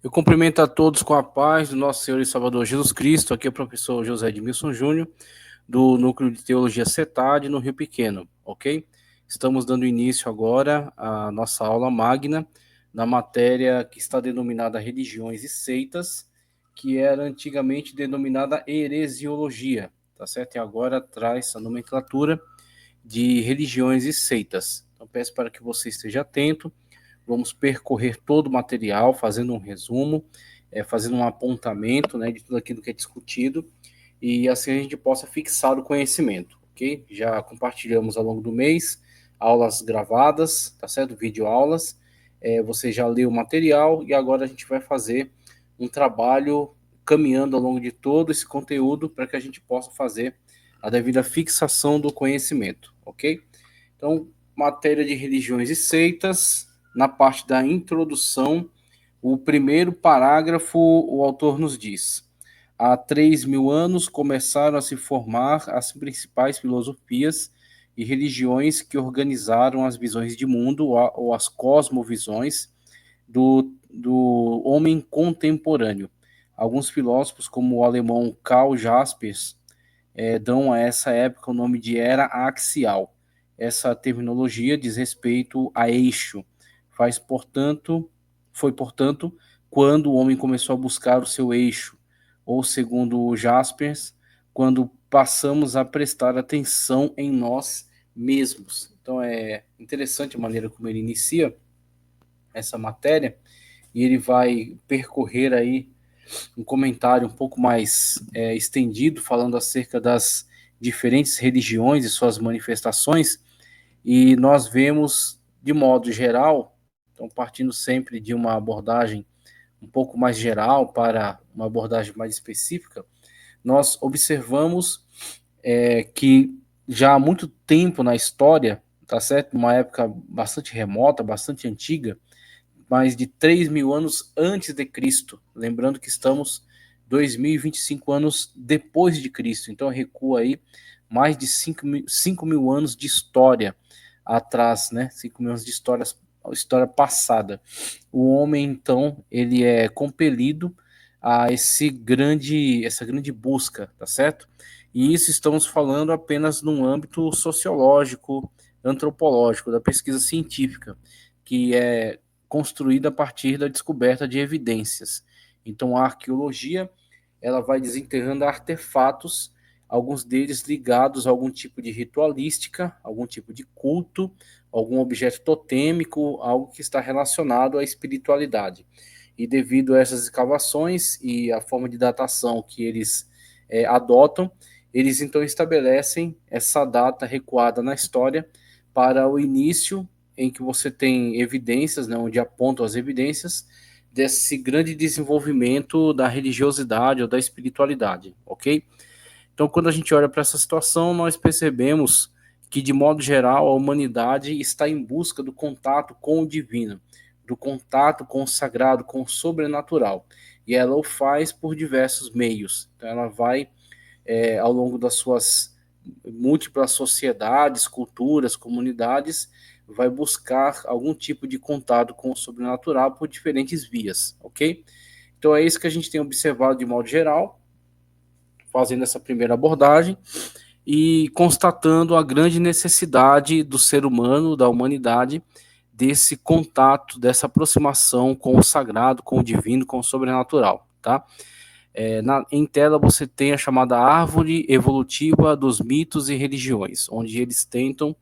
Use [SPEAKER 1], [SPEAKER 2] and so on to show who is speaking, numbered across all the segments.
[SPEAKER 1] Eu cumprimento a todos com a paz do nosso Senhor e Salvador Jesus Cristo. Aqui é o professor José Edmilson Júnior, do Núcleo de Teologia CETAD, no Rio Pequeno, ok? Estamos dando início agora à nossa aula magna na matéria que está denominada Religiões e Seitas, que era antigamente denominada Heresiologia, tá certo? E agora traz a nomenclatura de Religiões e Seitas. Então peço para que você esteja atento. Vamos percorrer todo o material, fazendo um resumo, fazendo um apontamento, né, de tudo aquilo que é discutido, e assim a gente possa fixar o conhecimento, ok? Já compartilhamos ao longo do mês aulas gravadas, tá certo? Videoaulas. Você já leu o material e agora a gente vai fazer um trabalho caminhando ao longo de todo esse conteúdo para que a gente possa fazer a devida fixação do conhecimento, ok? Então, matéria de religiões e seitas, na parte da introdução, o primeiro parágrafo, o autor nos diz: há 3.000 anos começaram a se formar as principais filosofias e religiões que organizaram as visões de mundo ou as cosmovisões do homem contemporâneo. Alguns filósofos, como o alemão Karl Jaspers, dão a essa época o nome de era axial. Essa terminologia diz respeito a eixo. Foi, portanto, quando o homem começou a buscar o seu eixo, ou segundo Jaspers, quando passamos a prestar atenção em nós mesmos. Então é interessante a maneira como ele inicia essa matéria, e ele vai percorrer aí um comentário um pouco mais estendido, falando acerca das diferentes religiões e suas manifestações, e nós vemos, de modo geral, então partindo sempre de uma abordagem um pouco mais geral para uma abordagem mais específica, nós observamos que já há muito tempo na história, tá certo? Uma época bastante remota, bastante antiga, mais de 3.000 anos antes de Cristo. Lembrando que estamos 2.025 anos depois de Cristo. Então recua aí mais de 5.000 anos de história atrás, né? 5.000 anos de história passada. O homem, então, ele é compelido a essa grande busca, tá certo? E isso estamos falando apenas num âmbito sociológico, antropológico, da pesquisa científica, que é construída a partir da descoberta de evidências. Então, a arqueologia, ela vai desenterrando artefatos, alguns deles ligados a algum tipo de ritualística, algum tipo de culto, algum objeto totêmico, algo que está relacionado à espiritualidade. E devido a essas escavações e a forma de datação que eles adotam, eles então estabelecem essa data recuada na história para o início em que você tem evidências, né, onde apontam as evidências desse grande desenvolvimento da religiosidade ou da espiritualidade, ok? Então, quando a gente olha para essa situação, nós percebemos que, de modo geral, a humanidade está em busca do contato com o divino, do contato com o sagrado, com o sobrenatural. E ela o faz por diversos meios. Então, ela vai, ao longo das suas múltiplas sociedades, culturas, comunidades, vai buscar algum tipo de contato com o sobrenatural por diferentes vias, ok? Então é isso que a gente tem observado de modo geral, fazendo essa primeira abordagem e constatando a grande necessidade do ser humano, da humanidade, desse contato, dessa aproximação com o sagrado, com o divino, com o sobrenatural, tá? Em tela você tem a chamada árvore evolutiva dos mitos e religiões, onde eles tentam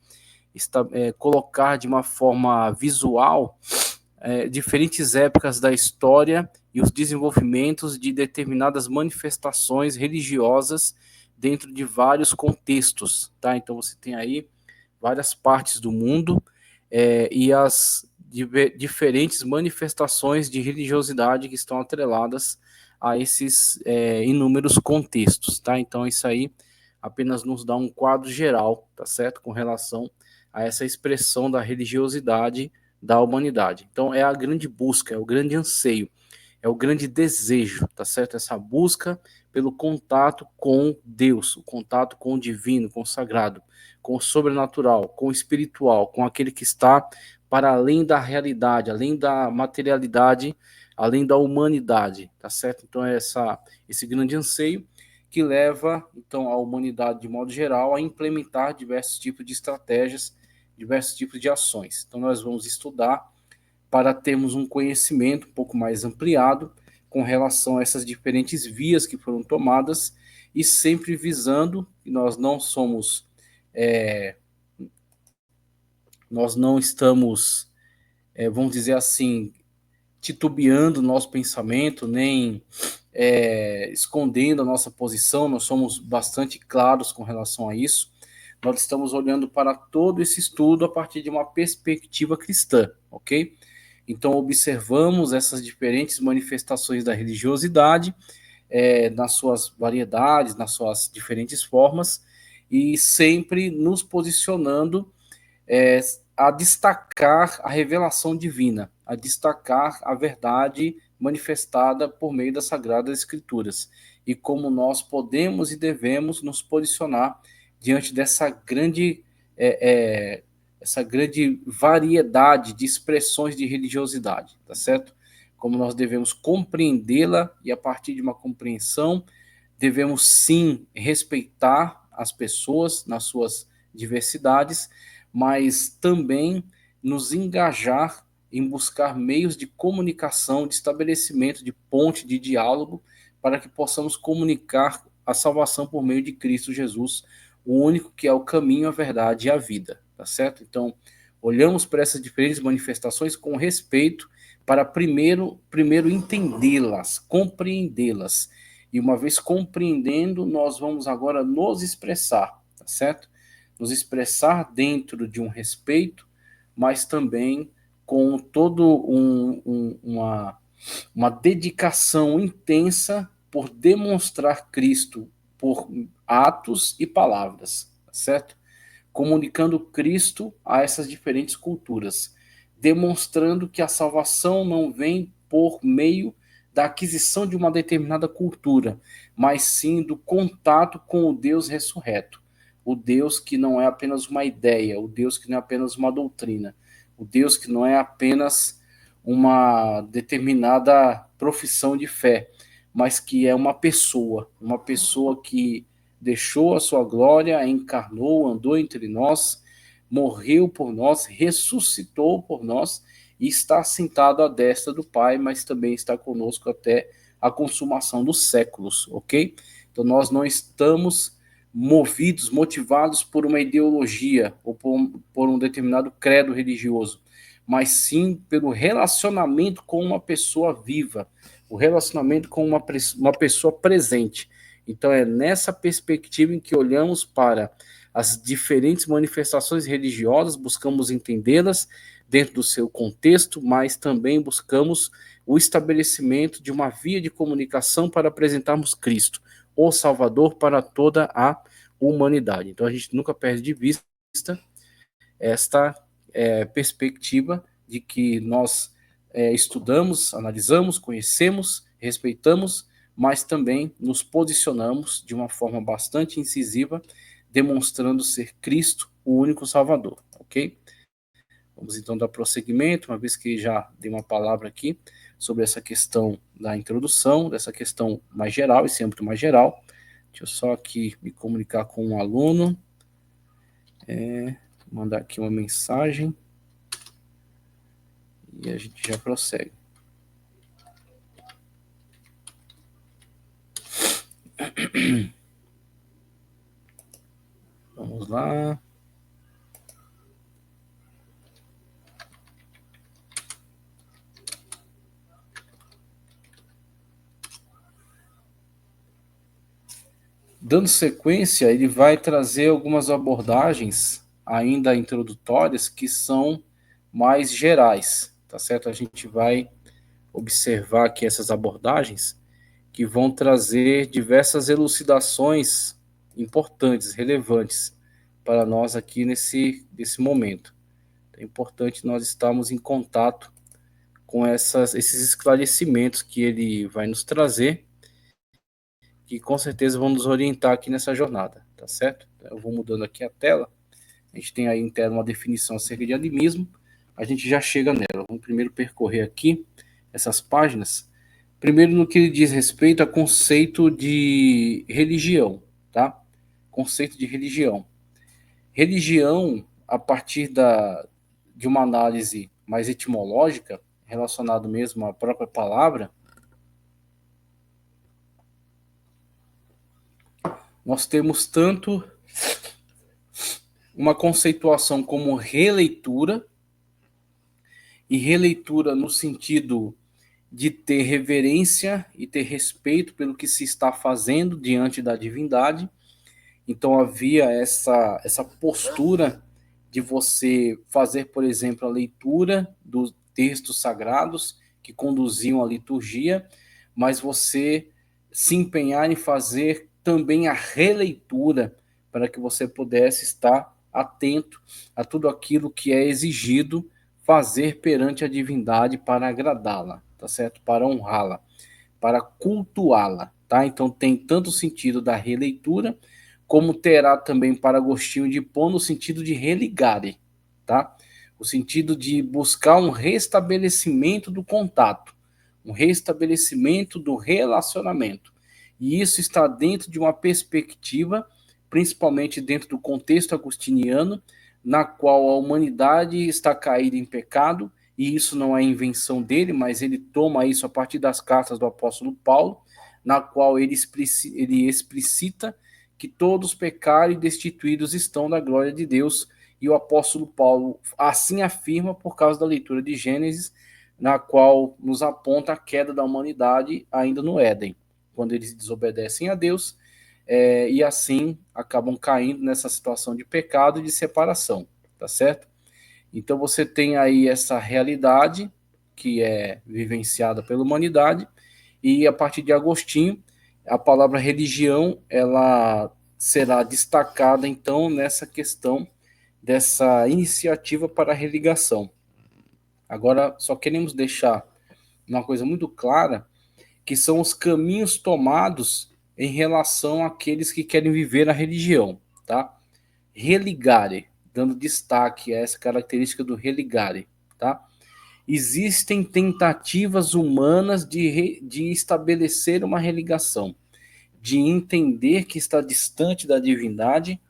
[SPEAKER 1] colocar de uma forma visual diferentes épocas da história e os desenvolvimentos de determinadas manifestações religiosas dentro de vários contextos, tá? Então você tem aí várias partes do mundo e as diferentes manifestações de religiosidade que estão atreladas a esses inúmeros contextos, tá? Então isso aí apenas nos dá um quadro geral, tá certo? Com relação a essa expressão da religiosidade da humanidade. Então é a grande busca, é o grande anseio, é o grande desejo, tá certo? Essa busca pelo contato com Deus, o contato com o divino, com o sagrado, com o sobrenatural, com o espiritual, com aquele que está para além da realidade, além da materialidade além da humanidade, tá certo? Então é esse grande anseio que leva então a humanidade de modo geral a implementar diversos tipos de estratégias, diversos tipos de ações. Então nós vamos estudar para termos um conhecimento um pouco mais ampliado com relação a essas diferentes vias que foram tomadas e sempre visando que nós não estamos, vamos dizer assim, titubeando o nosso pensamento, nem escondendo a nossa posição, nós somos bastante claros com relação a isso. Nós estamos olhando para todo esse estudo a partir de uma perspectiva cristã, ok? Então, observamos essas diferentes manifestações da religiosidade, nas suas variedades, nas suas diferentes formas, e sempre nos posicionando é, a destacar a revelação divina, a destacar a verdade manifestada por meio das Sagradas Escrituras, e como nós podemos e devemos nos posicionar diante essa grande variedade de expressões de religiosidade, tá certo? Como nós devemos compreendê-la e a partir de uma compreensão devemos sim respeitar as pessoas nas suas diversidades, mas também nos engajar em buscar meios de comunicação, de estabelecimento de ponte de diálogo, para que possamos comunicar a salvação por meio de Cristo Jesus, o único que é o caminho, a verdade e a vida, tá certo? Então, olhamos para essas diferentes manifestações com respeito para primeiro entendê-las, compreendê-las. E uma vez compreendendo, nós vamos agora nos expressar, tá certo? Nos expressar dentro de um respeito, mas também com uma dedicação intensa por demonstrar Cristo por atos e palavras, tá certo? Comunicando Cristo a essas diferentes culturas, demonstrando que a salvação não vem por meio da aquisição de uma determinada cultura, mas sim do contato com o Deus ressurreto, o Deus que não é apenas uma ideia, o Deus que não é apenas uma doutrina, o Deus que não é apenas uma determinada profissão de fé, mas que é uma pessoa que deixou a sua glória, encarnou, andou entre nós, morreu por nós, ressuscitou por nós e está sentado à destra do Pai, mas também está conosco até a consumação dos séculos, ok? Então nós não estamos motivados por uma ideologia ou por um determinado credo religioso, mas sim pelo relacionamento com uma pessoa viva, o relacionamento com uma pessoa presente. Então é nessa perspectiva em que olhamos para as diferentes manifestações religiosas, buscamos entendê-las dentro do seu contexto, mas também buscamos o estabelecimento de uma via de comunicação para apresentarmos Cristo, o Salvador, para toda a humanidade. Então a gente nunca perde de vista esta perspectiva de que nós estudamos, analisamos, conhecemos, respeitamos, mas também nos posicionamos de uma forma bastante incisiva, demonstrando ser Cristo o único Salvador, ok? Vamos então dar prosseguimento, uma vez que já dei uma palavra aqui sobre essa questão da introdução, dessa questão mais geral, esse âmbito mais geral. Deixa eu só aqui me comunicar com um aluno, mandar aqui uma mensagem e a gente já prossegue. Vamos lá. Dando sequência, ele vai trazer algumas abordagens ainda introdutórias que são mais gerais, tá certo? A gente vai observar aqui essas abordagens que vão trazer diversas elucidações importantes, relevantes para nós aqui nesse momento. É importante nós estarmos em contato com esses esclarecimentos que ele vai nos trazer, que com certeza vão nos orientar aqui nessa jornada, tá certo? Eu vou mudando aqui a tela. A gente tem aí em tela uma definição acerca de animismo. A gente já chega nela. Vamos primeiro percorrer aqui essas páginas. Primeiro, no que diz respeito a conceito de religião, tá? Conceito de religião. Religião, a partir de uma análise mais etimológica, relacionado mesmo à própria palavra, nós temos tanto uma conceituação como releitura, e releitura no sentido de ter reverência e ter respeito pelo que se está fazendo diante da divindade. Então havia essa postura de você fazer, por exemplo, a leitura dos textos sagrados que conduziam a liturgia, mas você se empenhar em fazer também a releitura para que você pudesse estar atento a tudo aquilo que é exigido fazer perante a divindade para agradá-la, tá certo? Para honrá-la, para cultuá-la, tá? Então tem tanto o sentido da releitura, como terá também para Agostinho de Hipona no sentido de religare, tá? O sentido de buscar um restabelecimento do contato, um restabelecimento do relacionamento. E isso está dentro de uma perspectiva, principalmente dentro do contexto agostiniano, na qual a humanidade está caída em pecado, e isso não é invenção dele, mas ele toma isso a partir das cartas do apóstolo Paulo, na qual ele explicita que todos pecaram e destituídos estão da glória de Deus, e o apóstolo Paulo assim afirma por causa da leitura de Gênesis, na qual nos aponta a queda da humanidade ainda no Éden, quando eles desobedecem a Deus, e assim acabam caindo nessa situação de pecado e de separação, tá certo? Então você tem aí essa realidade que é vivenciada pela humanidade, e a partir de Agostinho, a palavra religião ela será destacada então nessa questão dessa iniciativa para a religação. Agora só queremos deixar uma coisa muito clara, que são os caminhos tomados em relação àqueles que querem viver a religião, tá? Religare, dando destaque a essa característica do religare, tá? Existem tentativas humanas de estabelecer uma religação, de entender que está distante da divindade,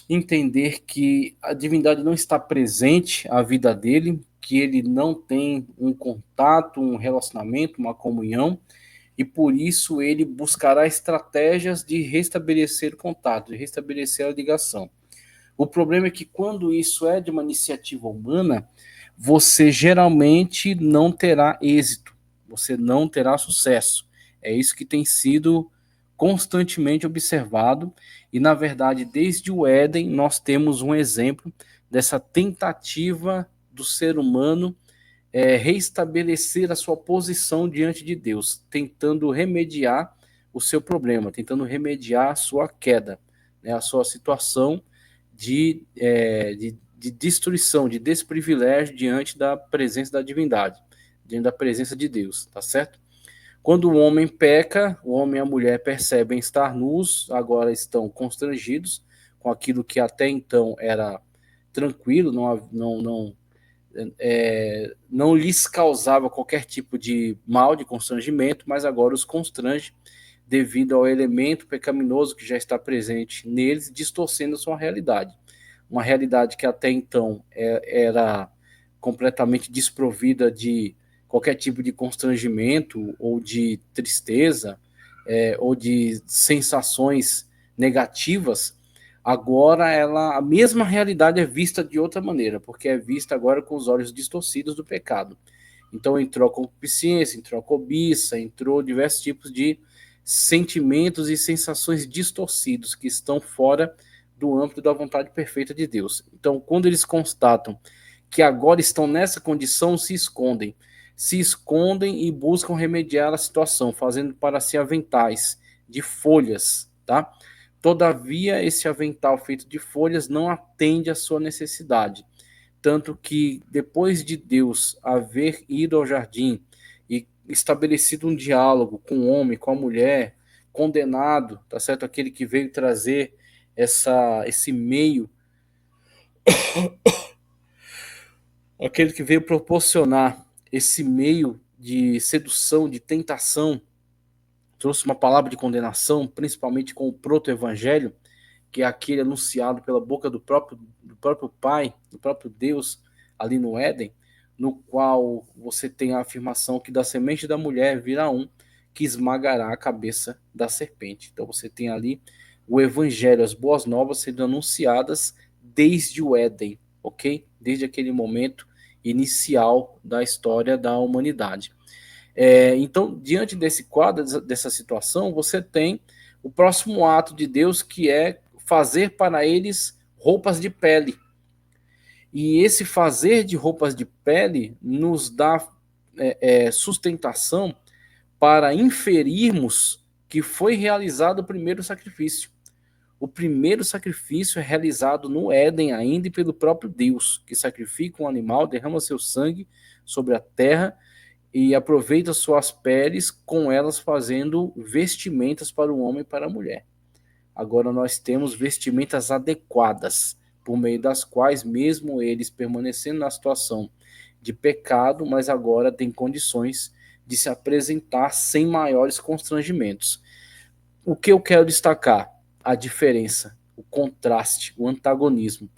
[SPEAKER 1] entender que a divindade não está presente à vida dele, que ele não tem um contato, um relacionamento, uma comunhão, e por isso ele buscará estratégias de restabelecer o contato, de restabelecer a ligação. O problema é que quando isso é de uma iniciativa humana, você geralmente não terá êxito, você não terá sucesso. É isso que tem sido constantemente observado, e na verdade, desde o Éden, nós temos um exemplo dessa tentativa do ser humano reestabelecer a sua posição diante de Deus, tentando remediar o seu problema, tentando remediar a sua queda, né, a sua situação de destruição, de desprivilégio diante da presença da divindade, diante da presença de Deus, tá certo? Quando o homem peca, o homem e a mulher percebem estar nus, agora estão constrangidos com aquilo que até então era tranquilo, não lhes causava qualquer tipo de mal, de constrangimento, mas agora os constrange devido ao elemento pecaminoso que já está presente neles, distorcendo a sua realidade. Uma realidade que até então era completamente desprovida de qualquer tipo de constrangimento ou de tristeza, ou de sensações negativas. Agora a mesma realidade é vista de outra maneira, porque é vista agora com os olhos distorcidos do pecado. Então entrou a concupiscência, entrou a cobiça, entrou diversos tipos de sentimentos e sensações distorcidos que estão fora do âmbito da vontade perfeita de Deus. Então, quando eles constatam que agora estão nessa condição, se escondem e buscam remediar a situação, fazendo para si aventais de folhas, tá? Todavia, esse avental feito de folhas não atende à sua necessidade. Tanto que, depois de Deus haver ido ao jardim e estabelecido um diálogo com o homem, com a mulher, condenado, tá certo? Aquele que veio trazer esse meio, aquele que veio proporcionar esse meio de sedução, de tentação, trouxe uma palavra de condenação, principalmente com o proto-evangelho, que é aquele anunciado pela boca do próprio Pai, do próprio Deus, ali no Éden, no qual você tem a afirmação que da semente da mulher virá um que esmagará a cabeça da serpente. Então você tem ali o evangelho, as boas novas sendo anunciadas desde o Éden, ok? Desde aquele momento inicial da história da humanidade. Então, diante desse quadro, dessa situação, você tem o próximo ato de Deus, que é fazer para eles roupas de pele. E esse fazer de roupas de pele nos dá sustentação para inferirmos que foi realizado o primeiro sacrifício. O primeiro sacrifício é realizado no Éden ainda e pelo próprio Deus, que sacrifica um animal, derrama seu sangue sobre a terra e aproveita suas peles, com elas fazendo vestimentas para o homem e para a mulher. Agora nós temos vestimentas adequadas, por meio das quais, mesmo eles permanecendo na situação de pecado, mas agora têm condições de se apresentar sem maiores constrangimentos. O que eu quero destacar? A diferença, o contraste, o antagonismo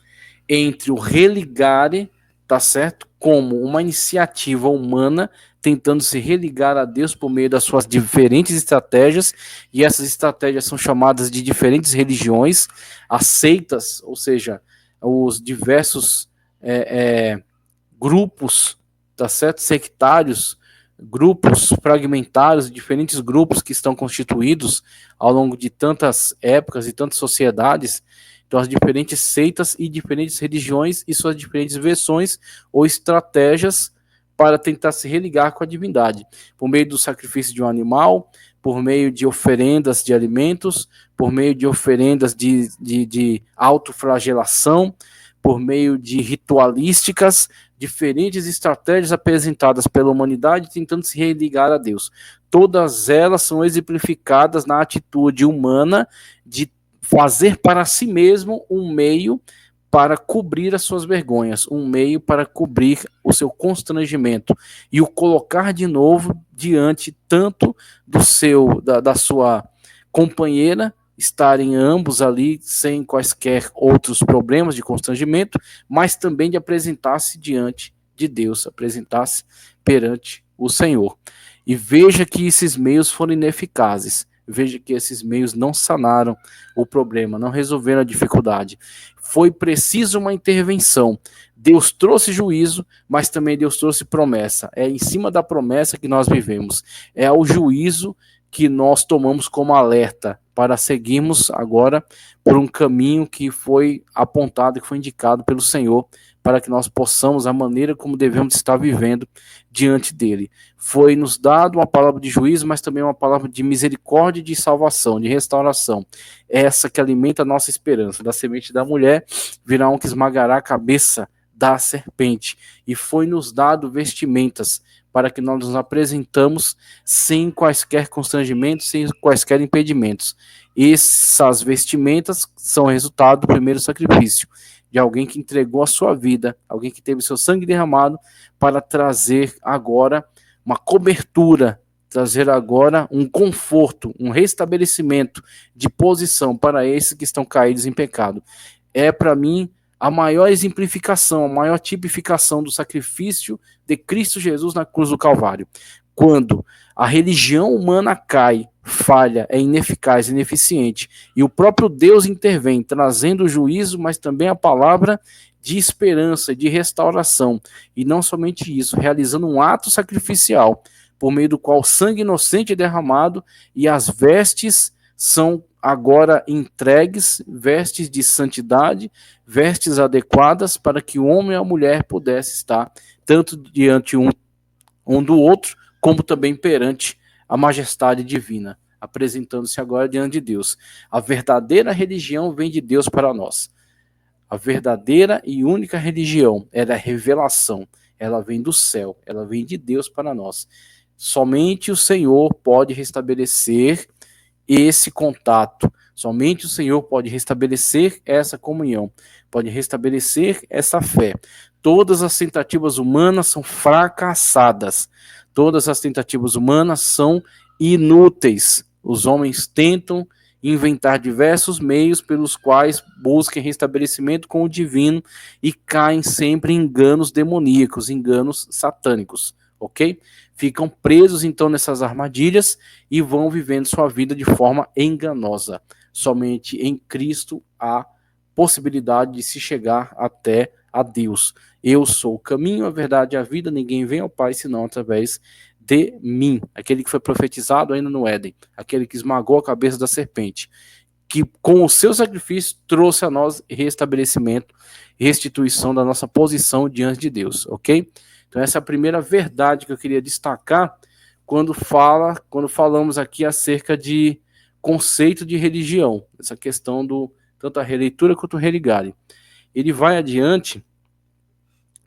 [SPEAKER 1] entre o religare, tá certo? Como uma iniciativa humana tentando se religar a Deus por meio das suas diferentes estratégias, e essas estratégias são chamadas de diferentes religiões, as seitas, ou seja, os diversos grupos, tá certo? Sectários, grupos fragmentários, diferentes grupos que estão constituídos ao longo de tantas épocas e tantas sociedades. Então, as diferentes seitas e diferentes religiões e suas diferentes versões ou estratégias para tentar se religar com a divindade, por meio do sacrifício de um animal, por meio de oferendas de alimentos, por meio de oferendas de autoflagelação, por meio de ritualísticas, diferentes estratégias apresentadas pela humanidade tentando se religar a Deus. Todas elas são exemplificadas na atitude humana de fazer para si mesmo um meio para cobrir as suas vergonhas, um meio para cobrir o seu constrangimento e o colocar de novo diante tanto da sua companheira, estarem ambos ali sem quaisquer outros problemas de constrangimento, mas também de apresentar-se diante de Deus, apresentar-se perante o Senhor. E veja que esses meios foram ineficazes. Veja que esses meios não sanaram o problema, não resolveram a dificuldade. Foi preciso uma intervenção. Deus trouxe juízo, mas também Deus trouxe promessa. É em cima da promessa que nós vivemos. É ao juízo que nós tomamos como alerta para seguirmos agora por um caminho que foi apontado, que foi indicado pelo Senhor, para que nós possamos, a maneira como devemos estar vivendo diante dele. Foi nos dado uma palavra de juízo, mas também uma palavra de misericórdia e de salvação, de restauração. Essa que alimenta a nossa esperança. Da semente da mulher virá um que esmagará a cabeça da serpente. E foi nos dado vestimentas para que nós nos apresentamos sem quaisquer constrangimentos, sem quaisquer impedimentos. Essas vestimentas são resultado do primeiro sacrifício, de alguém que entregou a sua vida, alguém que teve seu sangue derramado para trazer agora uma cobertura, trazer agora um conforto, um restabelecimento de posição para esses que estão caídos em pecado. É para mim a maior exemplificação, a maior tipificação do sacrifício de Cristo Jesus na cruz do Calvário. Quando a religião humana cai, falha, é ineficaz, ineficiente, e o próprio Deus intervém, trazendo o juízo, mas também a palavra de esperança, de restauração, e não somente isso, realizando um ato sacrificial, por meio do qual o sangue inocente é derramado e as vestes são agora entregues, vestes de santidade, vestes adequadas para que o homem e a mulher pudessem estar tanto diante um do outro, como também perante a majestade divina, apresentando-se agora diante de Deus. A verdadeira religião vem de Deus para nós. A verdadeira e única religião é a revelação. Ela vem do céu, ela vem de Deus para nós. Somente o Senhor pode restabelecer esse contato. Somente o Senhor pode restabelecer essa comunhão, pode restabelecer essa fé. Todas as tentativas humanas são fracassadas. Todas as tentativas humanas são inúteis. Os homens tentam inventar diversos meios pelos quais busquem restabelecimento com o divino e caem sempre em enganos demoníacos, enganos satânicos, ok? Ficam presos então nessas armadilhas e vão vivendo sua vida de forma enganosa. Somente em Cristo há possibilidade de se chegar até a Deus. Eu sou o caminho, a verdade e a vida, ninguém vem ao Pai senão através de mim. Aquele que foi profetizado ainda no Éden, aquele que esmagou a cabeça da serpente, que com o seu sacrifício trouxe a nós restabelecimento, restituição da nossa posição diante de Deus, ok? Então essa é a primeira verdade que eu queria destacar quando falamos aqui acerca de conceito de religião, essa questão do tanto a releitura quanto o religare. Ele vai adiante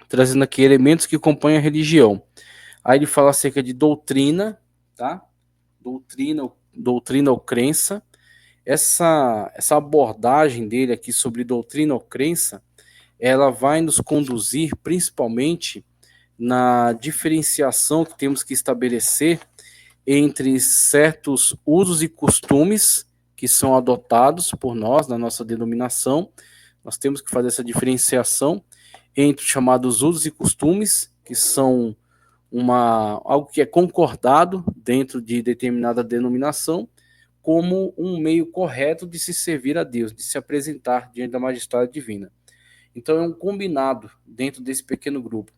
[SPEAKER 1] trazendo aqui elementos que compõem a religião. Aí ele fala acerca de doutrina, tá? Doutrina ou crença. Essa abordagem dele aqui sobre doutrina ou crença, ela vai nos conduzir principalmente na diferenciação que temos que estabelecer entre certos usos e costumes que são adotados por nós, na nossa denominação. Nós temos que fazer essa diferenciação entre os chamados usos e costumes, que são algo que é concordado dentro de determinada denominação, como um meio correto de se servir a Deus, de se apresentar diante da majestade divina. Então é um combinado dentro desse pequeno grupo.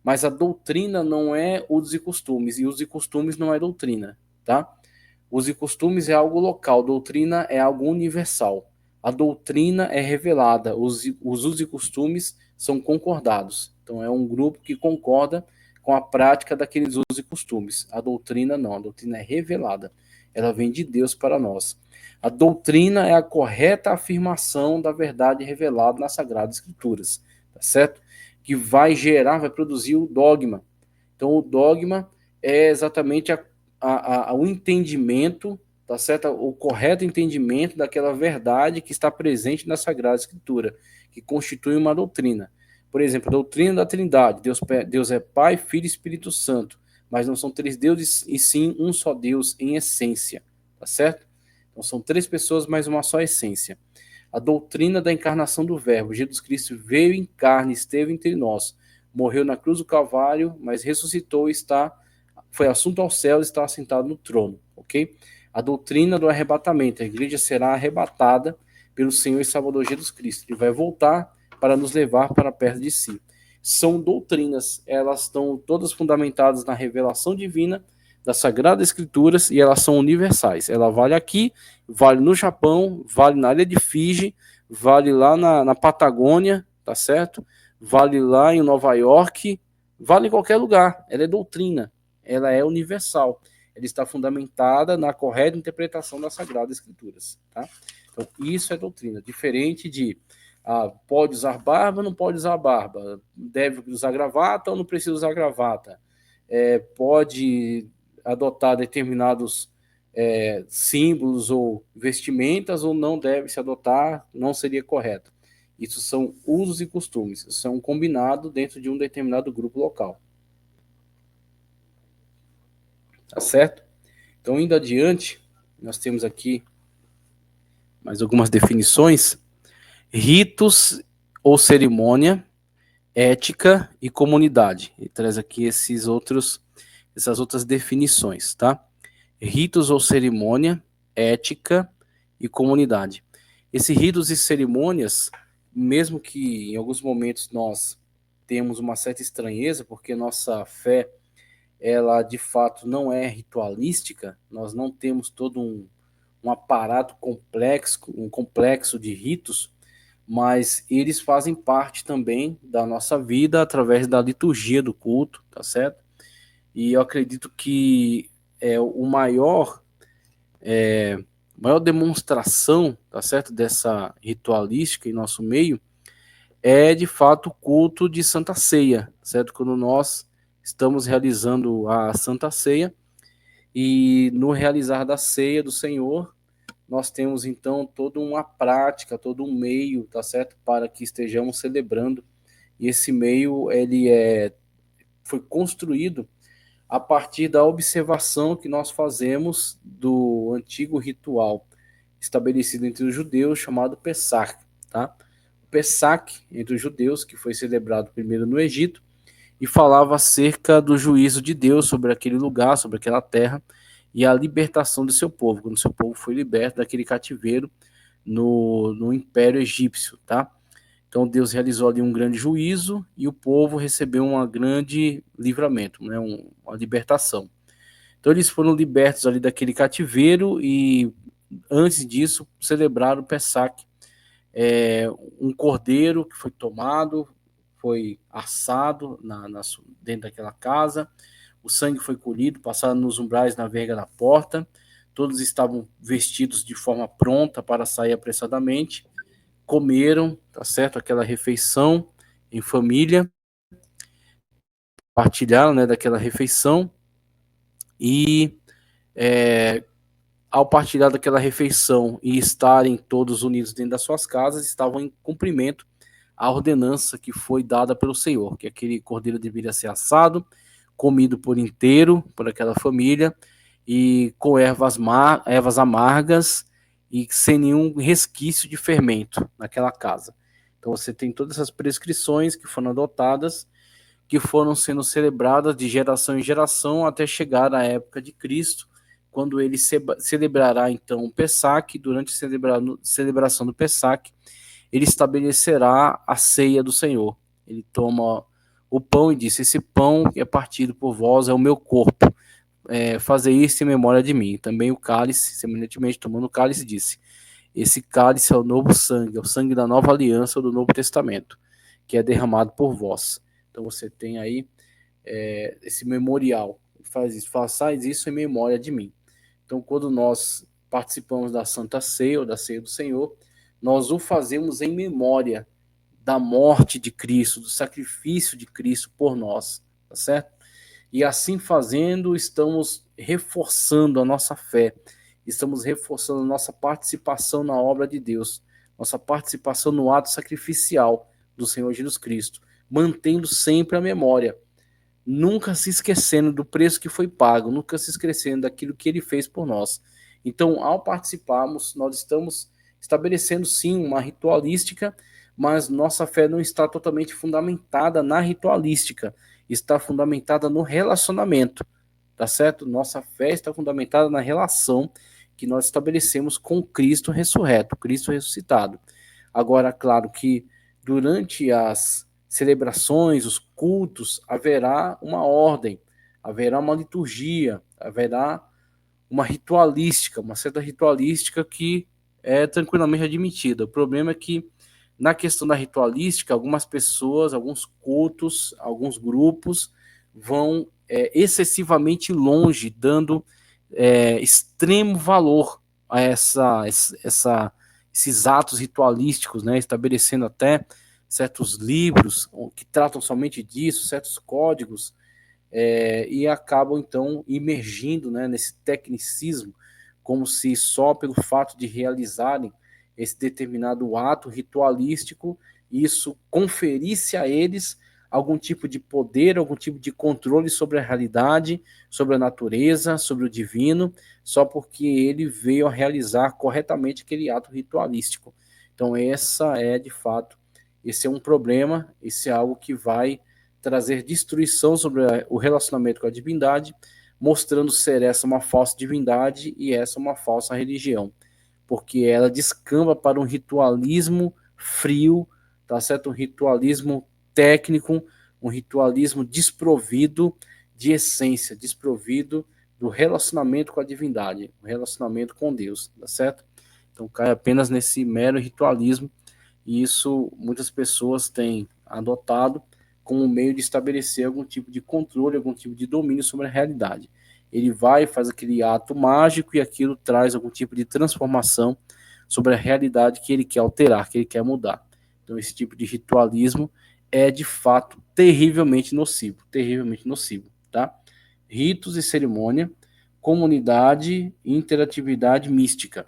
[SPEAKER 1] Mas a doutrina não é usos e costumes, e usos e costumes não é doutrina, tá? Usos e costumes é algo local, doutrina é algo universal. A doutrina é revelada, os usos e costumes são concordados. Então é um grupo que concorda com a prática daqueles usos e costumes. A doutrina não, a doutrina é revelada. Ela vem de Deus para nós. A doutrina é a correta afirmação da verdade revelada nas Sagradas Escrituras, tá certo? Que vai produzir o dogma. Então o dogma é exatamente o entendimento, tá certo? O correto entendimento daquela verdade que está presente na Sagrada Escritura, que constitui uma doutrina. Por exemplo, a doutrina da Trindade. Deus é Pai, Filho e Espírito Santo, mas não são três deuses, e sim um só Deus em essência, tá certo? Então são três pessoas, mas uma só essência. A doutrina da encarnação do Verbo. Jesus Cristo veio em carne, esteve entre nós, morreu na cruz do Calvário, mas ressuscitou e foi assunto ao céu e está assentado no trono, ok? A doutrina do arrebatamento. A igreja será arrebatada pelo Senhor e Salvador Jesus Cristo. Ele vai voltar para nos levar para perto de si. São doutrinas, elas estão todas fundamentadas na revelação divina das Sagradas Escrituras e elas são universais. Ela vale aqui, vale no Japão, vale na ilha de Fiji, vale lá na Patagônia, tá certo? Vale lá em Nova York, vale em qualquer lugar. Ela é doutrina, ela é universal. Ela está fundamentada na correta interpretação das Sagradas Escrituras, tá? Então, isso é doutrina, diferente de pode usar barba, não pode usar barba, deve usar gravata ou não precisa usar gravata, pode adotar determinados símbolos ou vestimentas ou não deve se adotar, não seria correto. Isso são usos e costumes, isso é um combinado dentro de um determinado grupo local. Tá certo? Então, indo adiante, nós temos aqui mais algumas definições. Ritos ou cerimônia, ética e comunidade. E traz aqui essas outras definições, tá? Ritos ou cerimônia, ética e comunidade. Esses ritos e cerimônias, mesmo que em alguns momentos nós temos uma certa estranheza, porque nossa fé, ela de fato não é ritualística, nós não temos todo um aparato complexo de ritos, mas eles fazem parte também da nossa vida através da liturgia do culto, tá certo? E eu acredito que o maior demonstração, tá certo, dessa ritualística em nosso meio é de fato o culto de Santa Ceia, certo? Quando nós estamos realizando a Santa Ceia e no realizar da ceia do Senhor, nós temos então toda uma prática, todo um meio, tá certo, para que estejamos celebrando. E esse meio foi construído a partir da observação que nós fazemos do antigo ritual estabelecido entre os judeus, chamado Pessach, tá? O Pessach, entre os judeus, que foi celebrado primeiro no Egito, e falava acerca do juízo de Deus sobre aquele lugar, sobre aquela terra, e a libertação do seu povo, quando o seu povo foi liberto daquele cativeiro no Império Egípcio, tá? Então Deus realizou ali um grande juízo e o povo recebeu um grande livramento, né? Uma libertação. Então eles foram libertos ali daquele cativeiro e antes disso celebraram o Pessach, um cordeiro que foi tomado, foi assado dentro daquela casa, o sangue foi colhido, passado nos umbrais na verga da porta, todos estavam vestidos de forma pronta para sair apressadamente, comeram, tá certo, aquela refeição em família, partilharam, né, daquela refeição e ao partilhar daquela refeição e estarem todos unidos dentro das suas casas, estavam em cumprimento à ordenança que foi dada pelo Senhor, que aquele cordeiro deveria ser assado, comido por inteiro por aquela família e com ervas amargas e sem nenhum resquício de fermento naquela casa. Então você tem todas essas prescrições que foram adotadas, que foram sendo celebradas de geração em geração até chegar à época de Cristo, quando ele celebrará então o Pessach. Durante a celebração do Pessach, ele estabelecerá a ceia do Senhor. Ele toma o pão e diz: esse pão que é partido por vós é o meu corpo, fazer isso em memória de mim. Também o cálice, semelhantemente tomando o cálice, disse: esse cálice é o novo sangue, é o sangue da nova aliança do Novo Testamento, que é derramado por vós. Então você tem aí esse memorial, façais isso em memória de mim. Então quando nós participamos da Santa Ceia ou da Ceia do Senhor, nós o fazemos em memória da morte de Cristo, do sacrifício de Cristo por nós, tá certo? E assim fazendo, estamos reforçando a nossa fé, estamos reforçando a nossa participação na obra de Deus, nossa participação no ato sacrificial do Senhor Jesus Cristo, mantendo sempre a memória, nunca se esquecendo do preço que foi pago, nunca se esquecendo daquilo que ele fez por nós. Então, ao participarmos, nós estamos estabelecendo sim uma ritualística, mas nossa fé não está totalmente fundamentada na ritualística, está fundamentada no relacionamento, tá certo? Nossa fé está fundamentada na relação que nós estabelecemos com Cristo ressurreto, Cristo ressuscitado. Agora, claro que durante as celebrações, os cultos, haverá uma ordem, haverá uma liturgia, haverá uma ritualística, uma certa ritualística que é tranquilamente admitida. O problema é que, na questão da ritualística, algumas pessoas, alguns cultos, alguns grupos vão excessivamente longe, dando extremo valor a esses atos ritualísticos, né, estabelecendo até certos livros que tratam somente disso, certos códigos, e acabam então imergindo, né, nesse tecnicismo, como se só pelo fato de realizarem esse determinado ato ritualístico, isso conferisse a eles algum tipo de poder, algum tipo de controle sobre a realidade, sobre a natureza, sobre o divino, só porque ele veio a realizar corretamente aquele ato ritualístico. Então de fato, esse é um problema, esse é algo que vai trazer destruição sobre o relacionamento com a divindade, mostrando ser essa uma falsa divindade e essa uma falsa religião, porque ela descamba para um ritualismo frio, tá certo? Um ritualismo técnico, um ritualismo desprovido de essência, desprovido do relacionamento com a divindade, o relacionamento com Deus, tá certo? Então cai apenas nesse mero ritualismo, e isso muitas pessoas têm adotado como um meio de estabelecer algum tipo de controle, algum tipo de domínio sobre a realidade. Ele vai, faz aquele ato mágico e aquilo traz algum tipo de transformação sobre a realidade que ele quer alterar, que ele quer mudar. Então esse tipo de ritualismo é de fato terrivelmente nocivo, tá? Ritos e cerimônia, comunidade e interatividade mística.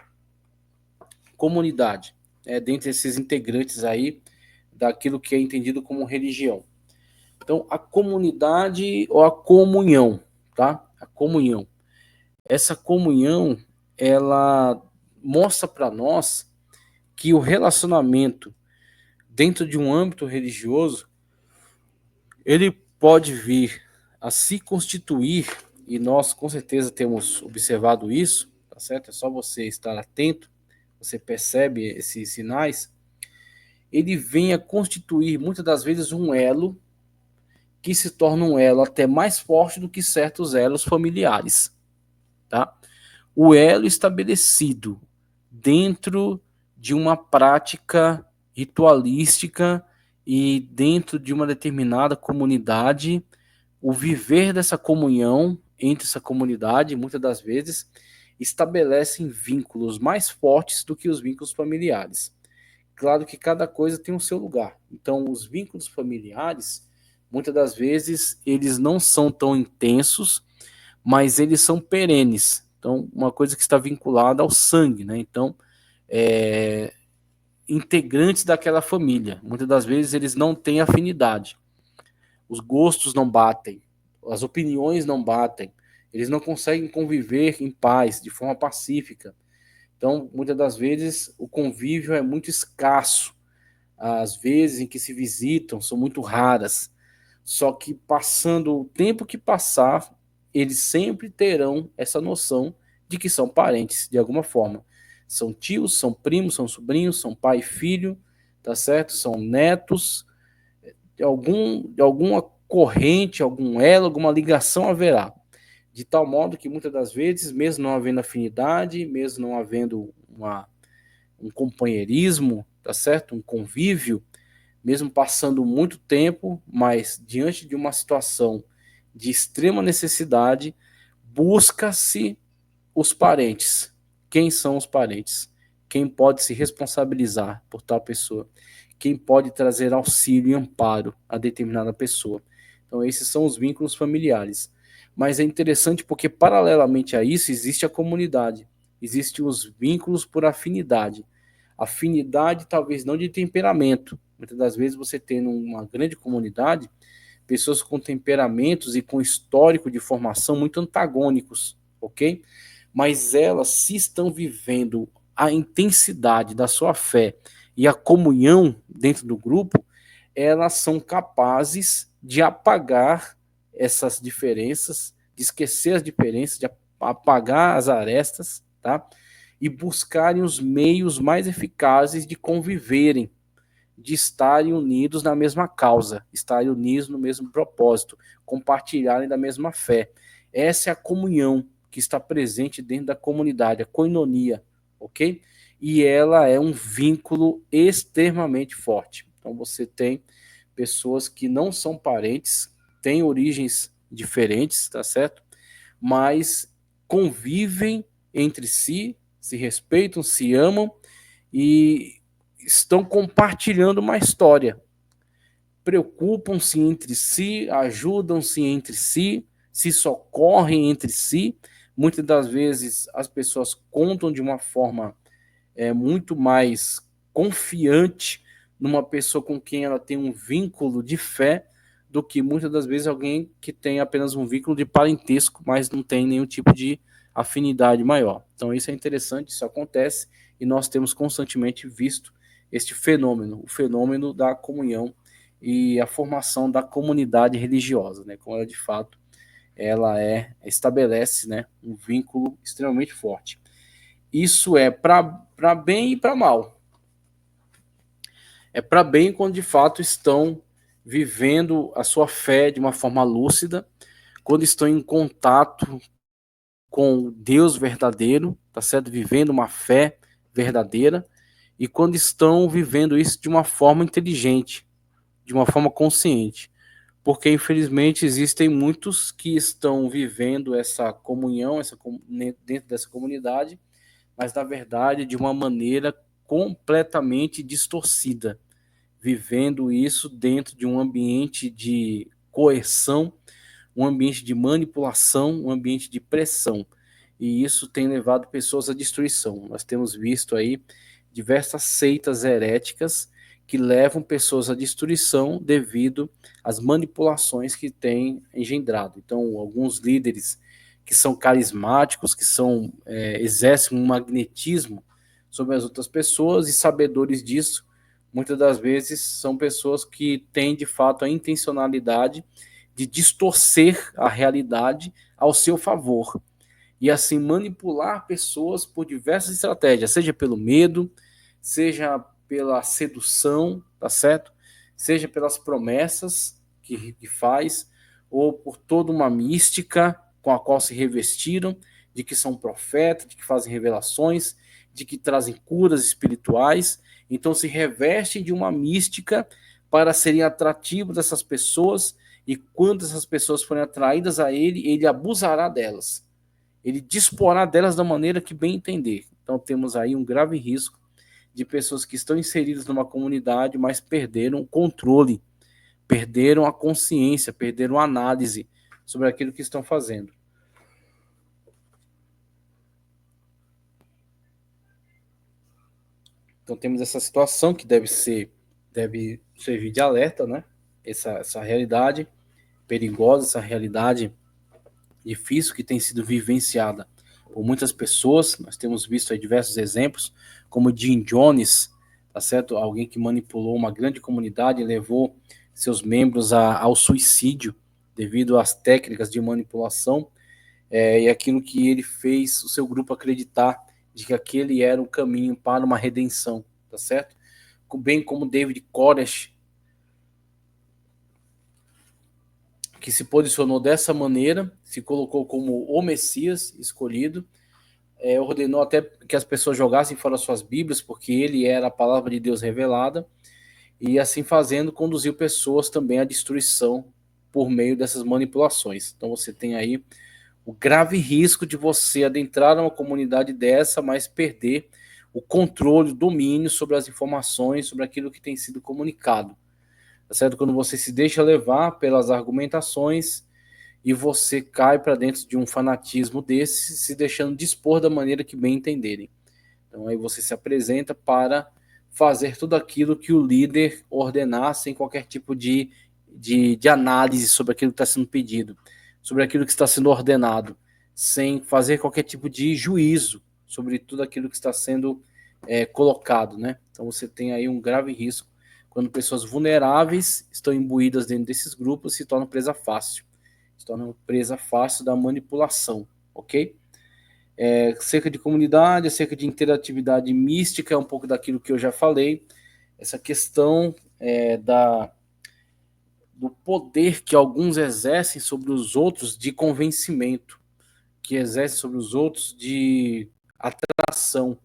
[SPEAKER 1] Comunidade, dentre esses integrantes aí daquilo que é entendido como religião. Então, a comunidade ou a comunhão, tá? A comunhão. Essa comunhão, ela mostra para nós que o relacionamento dentro de um âmbito religioso, ele pode vir a se constituir, e nós com certeza temos observado isso, tá certo? É só você estar atento, você percebe esses sinais. Ele vem a constituir muitas das vezes um elo que se torna um elo até mais forte do que certos elos familiares, tá? O elo estabelecido dentro de uma prática ritualística e dentro de uma determinada comunidade, o viver dessa comunhão entre essa comunidade, muitas das vezes, estabelecem vínculos mais fortes do que os vínculos familiares. Claro que cada coisa tem o seu lugar. Então, os vínculos familiares, muitas das vezes, eles não são tão intensos, mas eles são perenes. Então, uma coisa que está vinculada ao sangue, né? Então, integrantes daquela família. Muitas das vezes eles não têm afinidade. Os gostos não batem, as opiniões não batem, eles não conseguem conviver em paz, de forma pacífica. Então, muitas das vezes, o convívio é muito escasso. As vezes em que se visitam são muito raras. Só que passando o tempo que passar, eles sempre terão essa noção de que são parentes, de alguma forma. São tios, são primos, são sobrinhos, são pai e filho, tá certo? São netos, de alguma corrente, algum elo, alguma ligação haverá. De tal modo que muitas das vezes, mesmo não havendo afinidade, mesmo não havendo um companheirismo, tá certo? Um convívio, mesmo passando muito tempo, mas diante de uma situação de extrema necessidade, busca-se os parentes. Quem são os parentes? Quem pode se responsabilizar por tal pessoa? Quem pode trazer auxílio e amparo a determinada pessoa? Então, esses são os vínculos familiares. Mas é interessante porque, paralelamente a isso, existe a comunidade. Existem os vínculos por afinidade. Afinidade, talvez não de temperamento. Muitas das vezes você tem numa grande comunidade pessoas com temperamentos e com histórico de formação muito antagônicos, ok? Mas elas, se estão vivendo a intensidade da sua fé e a comunhão dentro do grupo, elas são capazes de apagar essas diferenças, de esquecer as diferenças, de apagar as arestas, tá? E buscarem os meios mais eficazes de conviverem, de estarem unidos na mesma causa, estarem unidos no mesmo propósito, compartilharem da mesma fé. Essa é a comunhão que está presente dentro da comunidade, a koinonia, ok? E ela é um vínculo extremamente forte. Então você tem pessoas que não são parentes, têm origens diferentes, tá certo? Mas convivem entre si, se respeitam, se amam e estão compartilhando uma história. Preocupam-se entre si, ajudam-se entre si, se socorrem entre si. Muitas das vezes as pessoas contam de uma forma muito mais confiante numa pessoa com quem ela tem um vínculo de fé do que muitas das vezes alguém que tem apenas um vínculo de parentesco, mas não tem nenhum tipo de afinidade maior. Então isso é interessante, isso acontece e nós temos constantemente visto este fenômeno, o fenômeno da comunhão e a formação da comunidade religiosa, né? Como ela de fato ela estabelece, né, um vínculo extremamente forte. Isso é para bem e para mal. É para bem quando de fato estão vivendo a sua fé de uma forma lúcida, quando estão em contato com Deus verdadeiro, tá certo? Vivendo uma fé verdadeira e quando estão vivendo isso de uma forma inteligente, de uma forma consciente. Porque infelizmente existem muitos que estão vivendo essa comunhão, dentro dessa comunidade, mas na verdade de uma maneira completamente distorcida, vivendo isso dentro de um ambiente de coerção, um ambiente de manipulação, um ambiente de pressão. E isso tem levado pessoas à destruição. Nós temos visto aí diversas seitas heréticas que levam pessoas à destruição devido às manipulações que têm engendrado. Então, alguns líderes que são carismáticos, que exercem um magnetismo sobre as outras pessoas e sabedores disso, muitas das vezes são pessoas que têm de fato a intencionalidade de distorcer a realidade ao seu favor e assim manipular pessoas por diversas estratégias, seja pelo medo, seja pela sedução, tá certo? Seja pelas promessas que faz, ou por toda uma mística com a qual se revestiram, de que são profetas, de que fazem revelações, de que trazem curas espirituais. Então se revestem de uma mística para serem atrativos dessas pessoas, e quando essas pessoas forem atraídas a ele, ele abusará delas. Ele disporá delas da maneira que bem entender. Então temos aí um grave risco de pessoas que estão inseridas numa comunidade, mas perderam o controle, perderam a consciência, perderam a análise sobre aquilo que estão fazendo. Então temos essa situação que deve servir de alerta, né? Essa realidade perigosa, essa realidade difícil que tem sido vivenciada por muitas pessoas. Nós temos visto aí diversos exemplos, como Jim Jones, tá certo? Alguém que manipulou uma grande comunidade e levou seus membros ao suicídio devido às técnicas de manipulação e aquilo que ele fez o seu grupo acreditar de que aquele era o caminho para uma redenção, tá certo? Bem como David Koresh, que se posicionou dessa maneira, se colocou como o Messias escolhido, ordenou até que as pessoas jogassem fora suas Bíblias, porque ele era a palavra de Deus revelada, e assim fazendo, conduziu pessoas também à destruição por meio dessas manipulações. Então você tem aí o grave risco de você adentrar uma comunidade dessa, mas perder o controle, o domínio sobre as informações, sobre aquilo que tem sido comunicado. Tá certo? Quando você se deixa levar pelas argumentações e você cai para dentro de um fanatismo desse, se deixando dispor da maneira que bem entenderem. Então aí você se apresenta para fazer tudo aquilo que o líder ordenar, sem qualquer tipo de análise sobre aquilo que está sendo pedido, sobre aquilo que está sendo ordenado, sem fazer qualquer tipo de juízo sobre tudo aquilo que está sendo colocado, né? Então você tem aí um grave risco quando pessoas vulneráveis estão imbuídas dentro desses grupos, se tornam presa fácil. Se tornam presa fácil da manipulação, ok? Cerca de comunidade, cerca de interatividade mística, é um pouco daquilo que eu já falei. Essa questão do poder que alguns exercem sobre os outros de convencimento, que exercem sobre os outros de atração,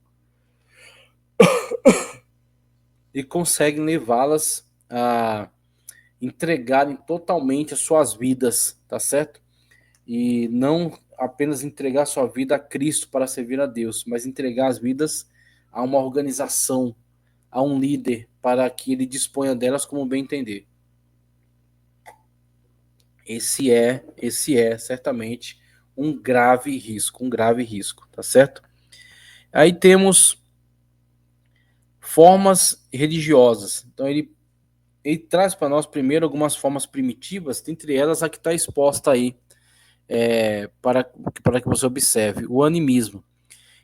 [SPEAKER 1] e conseguem levá-las a entregarem totalmente as suas vidas, tá certo? E não apenas entregar sua vida a Cristo para servir a Deus, mas entregar as vidas a uma organização, a um líder, para que ele disponha delas como bem entender. Esse é certamente um grave risco, tá certo? Aí temos formas religiosas. Então ele traz para nós primeiro algumas formas primitivas, dentre elas a que está exposta aí, para que você observe: o animismo,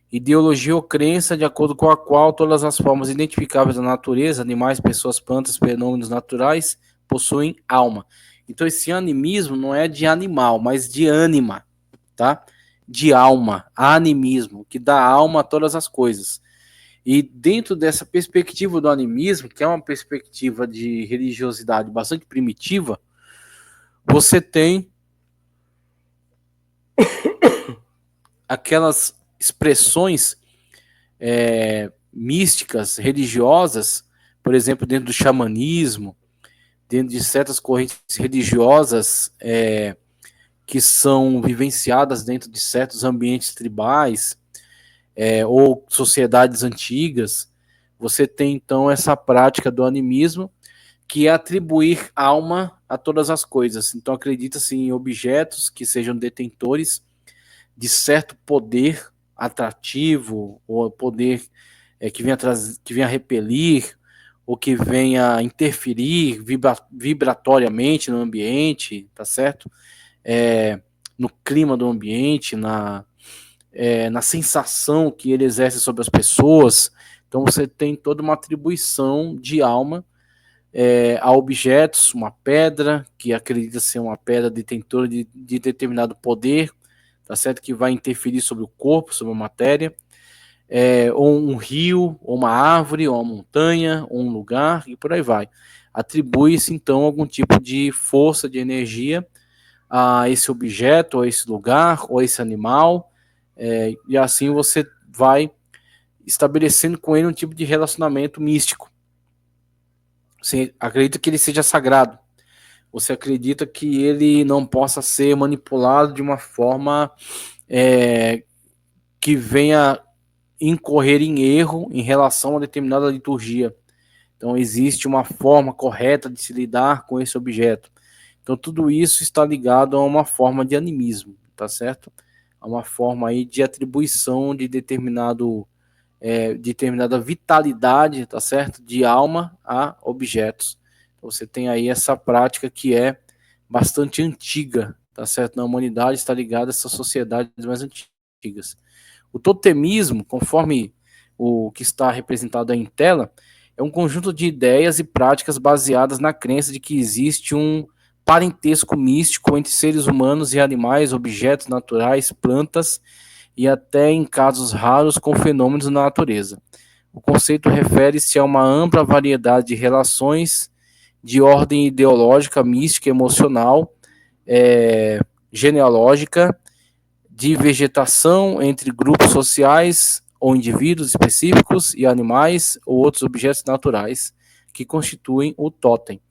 [SPEAKER 1] ideologia ou crença de acordo com a qual todas as formas identificáveis da natureza, animais, pessoas, plantas, fenômenos naturais, possuem alma. Então esse animismo não é de animal, mas de ânima, tá? De alma, animismo, que dá alma a todas as coisas. E dentro dessa perspectiva do animismo, que é uma perspectiva de religiosidade bastante primitiva, você tem aquelas expressões místicas, religiosas, por exemplo, dentro do xamanismo, dentro de certas correntes religiosas que são vivenciadas dentro de certos ambientes tribais ou sociedades antigas. Você tem então essa prática do animismo, que é atribuir alma a todas as coisas. Então acredita-se em objetos que sejam detentores de certo poder atrativo, ou poder que venha repelir, ou que venha interferir vibratoriamente no ambiente, tá certo? No clima do ambiente, na sensação que ele exerce sobre as pessoas. Então você tem toda uma atribuição de alma a objetos, uma pedra, que acredita ser uma pedra detentora de determinado poder, tá certo? Que vai interferir sobre o corpo, sobre a matéria, ou um rio, ou uma árvore, ou uma montanha, ou um lugar, e por aí vai. Atribui-se, então, algum tipo de força, de energia a esse objeto, ou a esse lugar, ou a esse animal, e assim você vai estabelecendo com ele um tipo de relacionamento místico. Você acredita que ele seja sagrado. Você acredita que ele não possa ser manipulado de uma forma que venha incorrer em erro em relação a determinada liturgia. Então, existe uma forma correta de se lidar com esse objeto. Então, tudo isso está ligado a uma forma de animismo, tá certo? A uma forma aí de atribuição de determinada vitalidade, tá certo? De alma a objetos. Então, você tem aí essa prática que é bastante antiga, tá certo? Na humanidade está ligada a essas sociedades mais antigas. O totemismo, conforme o que está representado aí em tela, é um conjunto de ideias e práticas baseadas na crença de que existe um parentesco místico entre seres humanos e animais, objetos naturais, plantas e até em casos raros com fenômenos na natureza. O conceito refere-se a uma ampla variedade de relações de ordem ideológica, mística, emocional, genealógica, de vegetação entre grupos sociais ou indivíduos específicos e animais ou outros objetos naturais que constituem o totem.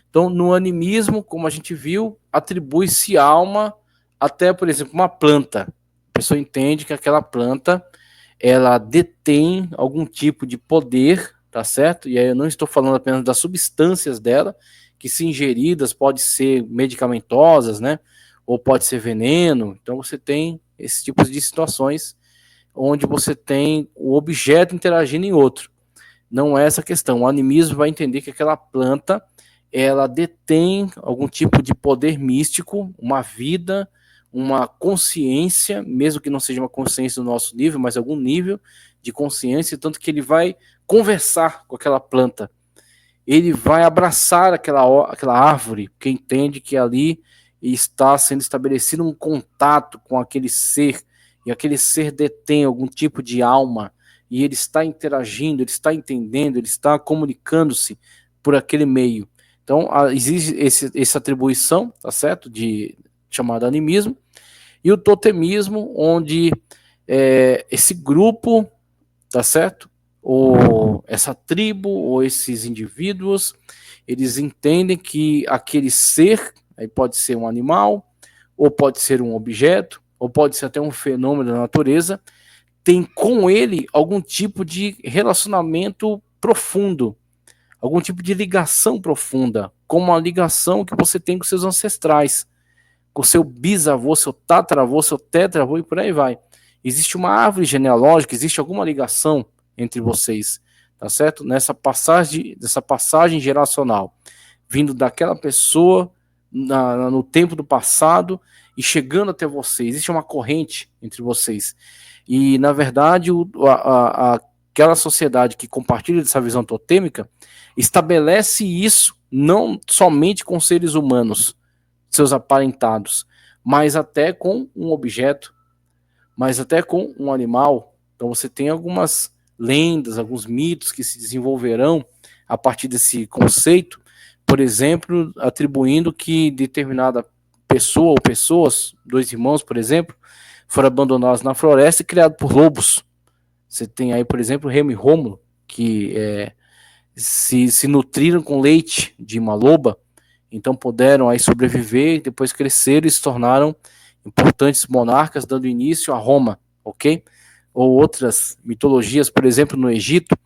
[SPEAKER 1] Então, no animismo, como a gente viu, atribui-se alma até, por exemplo, uma planta. A pessoa entende que aquela planta ela detém algum tipo de poder, tá certo? E aí eu não estou falando apenas das substâncias dela, que se ingeridas pode ser medicamentosas, né? Ou pode ser veneno. Então você tem esses tipos de situações onde você tem o objeto interagindo em outro. Não é essa questão. O animismo vai entender que aquela planta ela detém algum tipo de poder místico, uma vida, uma consciência, mesmo que não seja uma consciência do nosso nível, mas algum nível de consciência, tanto que ele vai conversar com aquela planta. Ele vai abraçar aquela árvore, porque entende que ali está sendo estabelecido um contato com aquele ser, e aquele ser detém algum tipo de alma, e ele está interagindo, ele está entendendo, ele está comunicando-se por aquele meio. Então, existe essa atribuição, tá certo? De chamado animismo, e o totemismo, onde esse grupo, tá certo? Ou essa tribo, ou esses indivíduos, eles entendem que aquele ser, aí pode ser um animal, ou pode ser um objeto, ou pode ser até um fenômeno da natureza, tem com ele algum tipo de relacionamento profundo, algum tipo de ligação profunda, como a ligação que você tem com seus ancestrais, com seu bisavô, seu tataravô, seu tetravô e por aí vai. Existe uma árvore genealógica, existe alguma ligação entre vocês, tá certo? Nessa passagem geracional, vindo daquela pessoa no tempo do passado e chegando até vocês. Existe uma corrente entre vocês. E, na verdade, aquela sociedade que compartilha dessa visão totêmica estabelece isso não somente com seres humanos, seus aparentados, mas até com um objeto, mas até com um animal. Então você tem algumas lendas, alguns mitos que se desenvolverão a partir desse conceito, por exemplo, atribuindo que determinada pessoa ou pessoas, dois irmãos, por exemplo, foram abandonados na floresta e criados por lobos. Você tem aí, por exemplo, Remo e Rômulo, que se nutriram com leite de uma loba, então puderam aí sobreviver, depois cresceram e se tornaram importantes monarcas, dando início a Roma, ok? Ou outras mitologias, por exemplo, no Egito,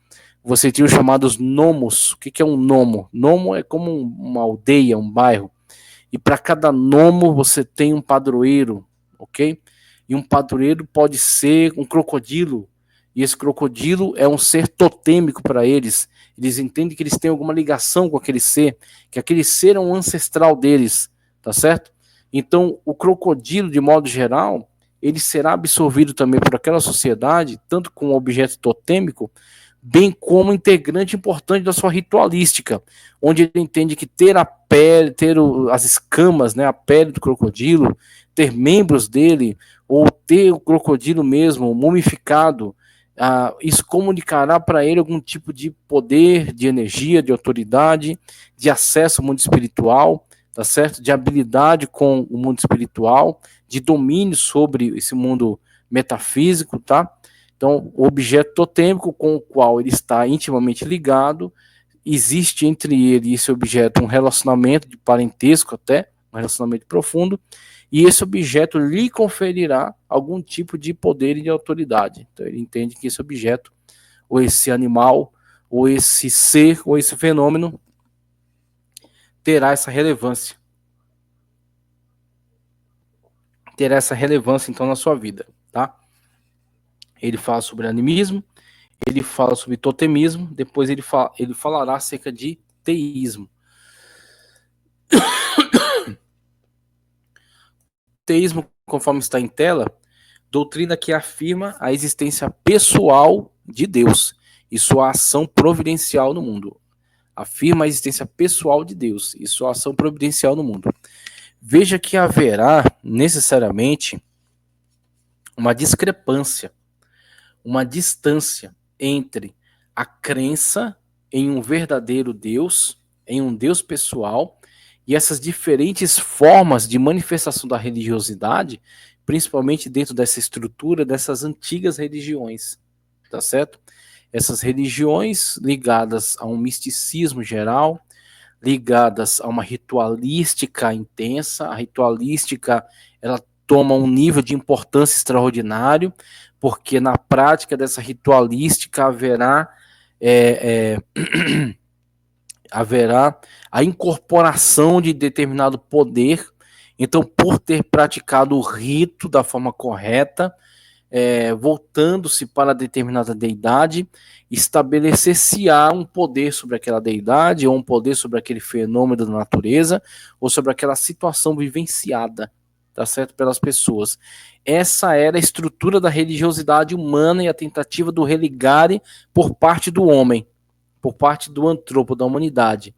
[SPEAKER 1] você tinha os chamados nomos. O que é um nomo? Nomo é como uma aldeia, um bairro. E para cada nomo você tem um padroeiro, ok? E um padroeiro pode ser um crocodilo, e esse crocodilo é um ser totêmico para eles. Eles entendem que eles têm alguma ligação com aquele ser, que aquele ser é um ancestral deles, tá certo? Então, o crocodilo, de modo geral, ele será absorvido também por aquela sociedade, tanto como objeto totêmico, bem como integrante importante da sua ritualística, onde ele entende que ter a pele, ter as escamas, né, a pele do crocodilo, ter membros dele, ou ter o crocodilo mesmo mumificado, isso comunicará para ele algum tipo de poder, de energia, de autoridade, de acesso ao mundo espiritual, tá certo? De habilidade com o mundo espiritual, de domínio sobre esse mundo metafísico, tá? Então, o objeto totêmico com o qual ele está intimamente ligado, existe entre ele e esse objeto um relacionamento de parentesco até, um relacionamento profundo, e esse objeto lhe conferirá algum tipo de poder e de autoridade. Então, ele entende que esse objeto, ou esse animal, ou esse ser, ou esse fenômeno, terá essa relevância. Terá essa relevância, então, na sua vida, tá? Ele fala sobre animismo, ele fala sobre totemismo, depois ele falará acerca de teísmo. Teísmo, conforme está em tela, doutrina que afirma a existência pessoal de Deus e sua ação providencial no mundo. Afirma a existência pessoal de Deus e sua ação providencial no mundo. Veja que haverá necessariamente uma discrepância, uma distância entre a crença em um verdadeiro Deus, em um Deus pessoal, e essas diferentes formas de manifestação da religiosidade, principalmente dentro dessa estrutura dessas antigas religiões, tá certo? Essas religiões ligadas a um misticismo geral, ligadas a uma ritualística intensa. A ritualística, ela toma um nível de importância extraordinário, porque na prática dessa ritualística haverá a incorporação de determinado poder. Então, por ter praticado o rito da forma correta, voltando-se para determinada deidade, estabelecer-se-á um poder sobre aquela deidade, ou um poder sobre aquele fenômeno da natureza, ou sobre aquela situação vivenciada, tá certo, pelas pessoas. Essa era a estrutura da religiosidade humana e a tentativa do religare por parte do homem, por parte do antropo, da humanidade,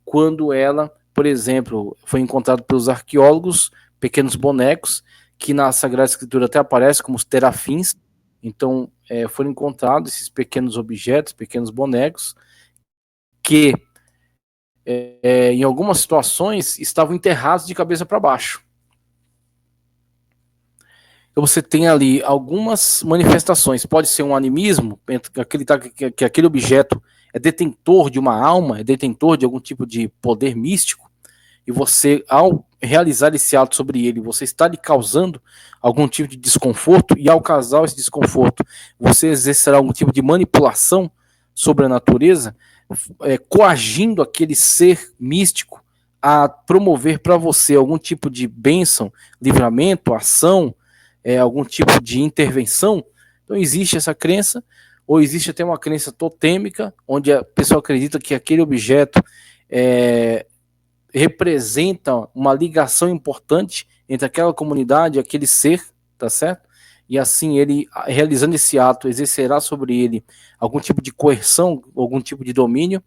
[SPEAKER 1] quando ela, por exemplo, foi encontrado pelos arqueólogos pequenos bonecos, que na Sagrada Escritura até aparece como os terafins. Então, foram encontrados esses pequenos objetos, pequenos bonecos, que em algumas situações estavam enterrados de cabeça para baixo. Então você tem ali algumas manifestações. Pode ser um animismo, que aquele objeto é detentor de uma alma, é detentor de algum tipo de poder místico, e você, ao realizar esse ato sobre ele, você está lhe causando algum tipo de desconforto, e ao causar esse desconforto, você exercerá algum tipo de manipulação sobre a natureza, coagindo aquele ser místico a promover para você algum tipo de bênção, livramento, ação, algum tipo de intervenção. Então existe essa crença, ou existe até uma crença totêmica, onde a pessoa acredita que aquele objeto representa uma ligação importante entre aquela comunidade e aquele ser, tá certo? E assim, ele, realizando esse ato, exercerá sobre ele algum tipo de coerção, algum tipo de domínio.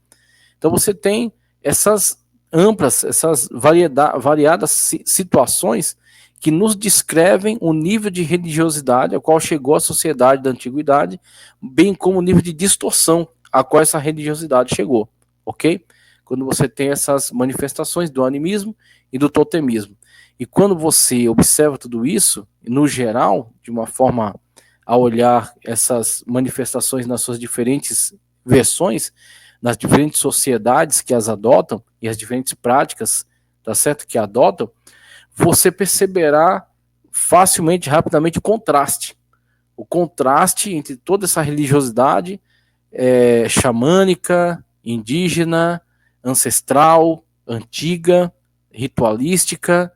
[SPEAKER 1] Então você tem essas amplas, essas variadas situações que nos descrevem o nível de religiosidade ao qual chegou a sociedade da antiguidade, bem como o nível de distorção a qual essa religiosidade chegou, ok? Quando você tem essas manifestações do animismo e do totemismo. E quando você observa tudo isso, no geral, de uma forma a olhar essas manifestações nas suas diferentes versões, nas diferentes sociedades que as adotam e as diferentes práticas, tá certo, que adotam, você perceberá facilmente, rapidamente, o contraste entre toda essa religiosidade xamânica, indígena, ancestral, antiga, ritualística,